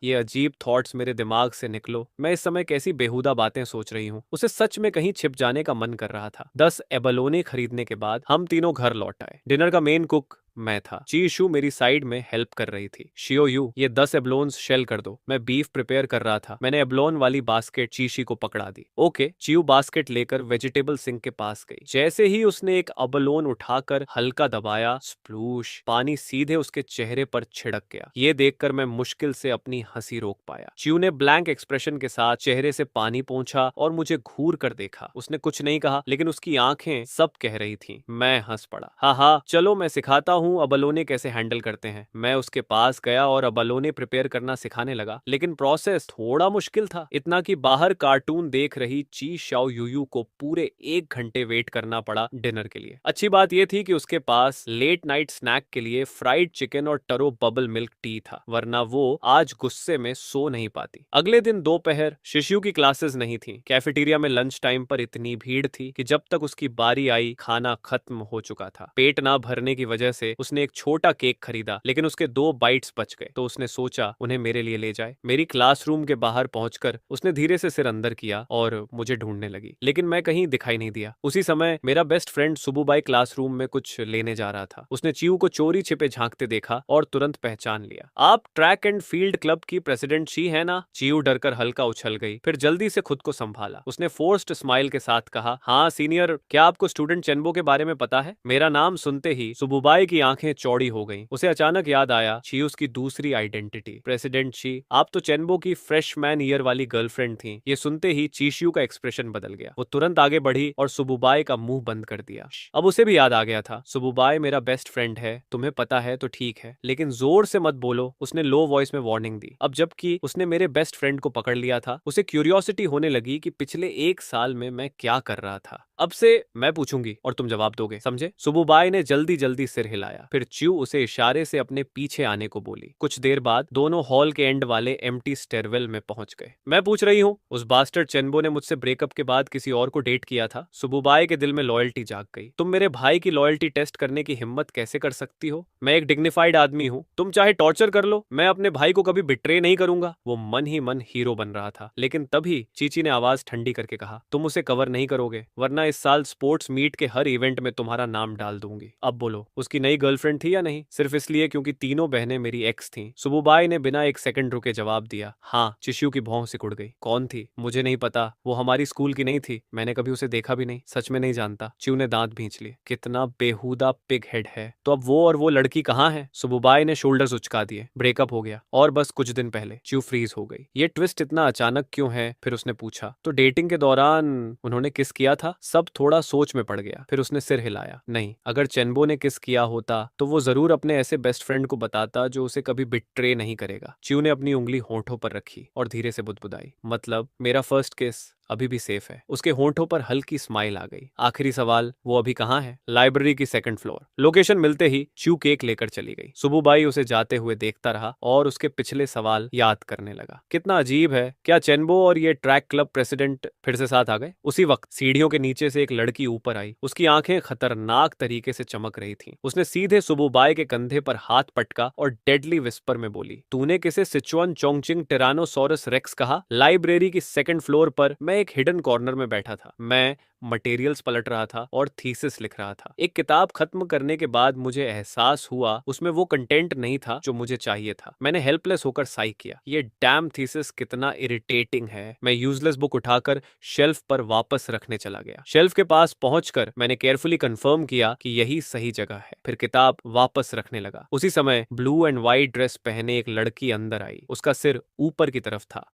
ये अजीब थॉट्स मेरे दिमाग से निकलो। मैं इस समय कैसी बेहुदा बातें सोच रही हूँ। उसे सच में कहीं छिप जाने का मन कर रहा था। 10 एबलोने खरीदने के बाद हम तीनों घर लौट आए। डिनर का मेन कुक मैं था। चीशू मेरी साइड में हेल्प कर रही थी। शियो यू, ये 10 एबलोन्स शेल कर दो। मैं बीफ प्रिपेयर कर रहा था। मैंने एबलोन वाली बास्केट चीशी को पकड़ा दी। ओके। चियू बास्केट लेकर वेजिटेबल सिंक के पास गई। जैसे ही उसने एक अबलोन उठाकर हल्का दबाया, स्प्लूश, पानी सीधे उसके चेहरे पर छिड़क गया। ये देखकर मैं मुश्किल से अपनी हंसी रोक पाया। चियू ने ब्लैंक एक्सप्रेशन के साथ चेहरे से पानी पोंछा और मुझे घूर कर देखा। उसने कुछ नहीं कहा, लेकिन उसकी आंखें सब कह रही थी। मैं हंस पड़ा। हाँ, चलो मैं सिखाता हूँ अबलोने कैसे हैंडल करते हैं। मैं उसके पास गया और अबलोने प्रिपेयर करना सिखाने लगा, लेकिन प्रोसेस थोड़ा मुश्किल था। इतना कि बाहर कार्टून देख रही ची शाओ यूयू को पूरे 1 घंटे वेट करना पड़ा डिनर के लिए। अच्छी बात यह थी कि उसके पास लेट नाइट स्नैक के लिए फ्राइड चिकन और टरो बबल मिल्क टी था, वरना वो आज गुस्से में सो नहीं पाती। अगले दिन दोपहर शिशु की क्लासेस नहीं थी। कैफेटेरिया में लंच टाइम पर इतनी भीड़ थी कि जब तक उसकी बारी आई, खाना खत्म हो चुका था। पेट ना भरने की वजह से उसने एक छोटा केक खरीदा, लेकिन उसके 2 बाइट्स बच गए, तो उसने सोचा उन्हें मेरे लिए ले जाए। मेरी क्लासरूम के बाहर पहुंचकर उसने धीरे से सिर अंदर किया और मुझे ढूंढने लगी, लेकिन मैं कहीं दिखाई नहीं दिया। उसी समय मेरा बेस्ट फ्रेंड सुबुबाई क्लासरूम में कुछ लेने जा रहा था। उसने चियू को चोरी छिपे झांकते देखा और तुरंत पहचान लिया। आप ट्रैक एंड फील्ड क्लब की प्रेसिडेंट शी है ना? चियू डरकर हल्का उछल गई, फिर जल्दी से खुद को संभाला। उसने फोर्स्ड स्माइल के साथ कहा, हाँ सीनियर, क्या आपको स्टूडेंट चेनबो के बारे में पता है? मेरा नाम सुनते ही सुबुबाई की आंखें चौड़ी हो गईं। उसे अचानक याद आया चियूस की दूसरी आइडेंटिटी, प्रेसिडेंट ची। आप तो चेनबो की फ्रेशमैन ईयर वाली गर्लफ्रेंड थी। ये सुनते ही चीशियू का एक्सप्रेशन बदल गया। वो तुरंत आगे बढ़ी और सुबुबाई का मुंह बंद कर दिया। अब उसे भी याद आ गया था, सुबुबाई मेरा बेस्ट फ्रेंड है, तुम्हें पता है तो ठीक है, लेकिन जोर से मत बोलो, उसने लो वॉइस में वार्निंग दी। अब जबकि उसने मेरे बेस्ट फ्रेंड को पकड़ लिया था, उसे क्यूरियोसिटी होने लगी कि पिछले 1 साल में मैं क्या कर रहा था। अब से मैं पूछूंगी और तुम जवाब दोगे, समझे? सुबुबाई ने जल्दी जल्दी सिर हिलाया। फिर च्यू उसे इशारे से अपने पीछे आने को बोली। कुछ देर बाद दोनों हॉल के एंड वाले एम्प्टी स्टेयरवेल में पहुंच गए। मैं पूछ रही हूँ, उस बास्टर्ड चेनबो ने मुझसे ब्रेकअप के बाद किसी और को डेट किया था? सुबुबाई के दिल में लॉयल्टी जाग गई। तुम मेरे भाई की लॉयल्टी टेस्ट करने की हिम्मत कैसे कर सकती हो? मैं एक डिग्निफाइड आदमी हूँ, तुम चाहे टॉर्चर कर लो, मैं अपने भाई को कभी बिट्रे नहीं करूंगा। वो मन ही मन हीरो बन रहा था, लेकिन तभी चीची ने आवाज ठंडी करके कहा, तुम उसे कवर नहीं करोगे, वरना इस साल स्पोर्ट्स मीट के हर इवेंट में तुम्हारा नाम डाल दूंगी। अब बोलो, उसकी नई गर्लफ्रेंड थी या नहीं? सिर्फ इसलिए क्योंकि तीनों बहनें मेरी एक्स थीं। सुबुबाई ने बिना एक सेकंड रुके जवाब दिया। हाँ। चिशु की भौं सिकुड़ गई। कौन थी? मुझे नहीं पता, वो हमारी स्कूल की नहीं थी, मैंने कभी उसे देखा भी नहीं, सच में नहीं जानता। च्यू ने दांत भींच लिए। कितना बेहुदा पिग हेड है। तो अब वो और वो लड़की कहाँ है? सुबुबाई ने शोल्डर्स उचका दिए। ब्रेकअप हो गया, और बस कुछ दिन पहले। च्यू फ्रीज हो गई। ये ट्विस्ट इतना अचानक क्यों है? फिर उसने पूछा। तो डेटिंग के दौरान उन्होंने किस किया था? सब थोड़ा सोच में पड़ गया। फिर उसने सिर हिलाया। नहीं, अगर चेनबो ने किस किया होता तो वो जरूर अपने ऐसे बेस्ट फ्रेंड को बताता जो उसे कभी बिट्रे नहीं करेगा। च्यू ने अपनी उंगली होंठों पर रखी और धीरे से बुदबुदाई। मतलब मेरा फर्स्ट किस अभी भी सेफ है। उसके होंठों पर हल्की स्माइल आ गई। आखिरी सवाल, वो अभी कहाँ है? लाइब्रेरी की सेकंड फ्लोर। लोकेशन मिलते ही च्यू केक लेकर चली गई। सुबुबाई उसे जाते हुए देखता रहा और उसके पिछले सवाल याद करने लगा। कितना अजीब है, क्या चेनबो और ये ट्रैक क्लब प्रेसिडेंट फिर से साथ आ गए? उसी वक्त सीढ़ियों के नीचे से एक लड़की ऊपर आई। उसकी आंखें खतरनाक तरीके से चमक रही थीं। उसने सीधे सुबुबाई के कंधे पर हाथ पटका और डेडली विस्पर में बोली, तूने किसे सिचुआन चोंगचिंग टिरानोसोरस रेक्स कहा? लाइब्रेरी की सेकंड फ्लोर पर मैं एक हिडन कॉर्नर में बैठा था। मैं मटेरियल्स पलट रहा था और थीसिस लिख रहा था। एक किताब खत्म करने के बाद मुझे एहसास हुआ उसमें वो कंटेंट नहीं था जो मुझे चाहिए था। मैंने हेल्पलेस होकर साइ किया। ये डैम थीसिस कितना इरिटेटिंग है। मैं यूजलेस बुक उठाकर शेल्फ पर वापस रखने चला गया। शेल्फ के पास पहुंचकर मैंने केयरफुली कंफर्म किया कि यही सही जगह है। फिर किताब वापस रखने लगा। उसी समय ब्लू एंड व्हाइट ड्रेस पहने एक लड़की अंदर आई। उसका सिर ऊपर की तरफ था।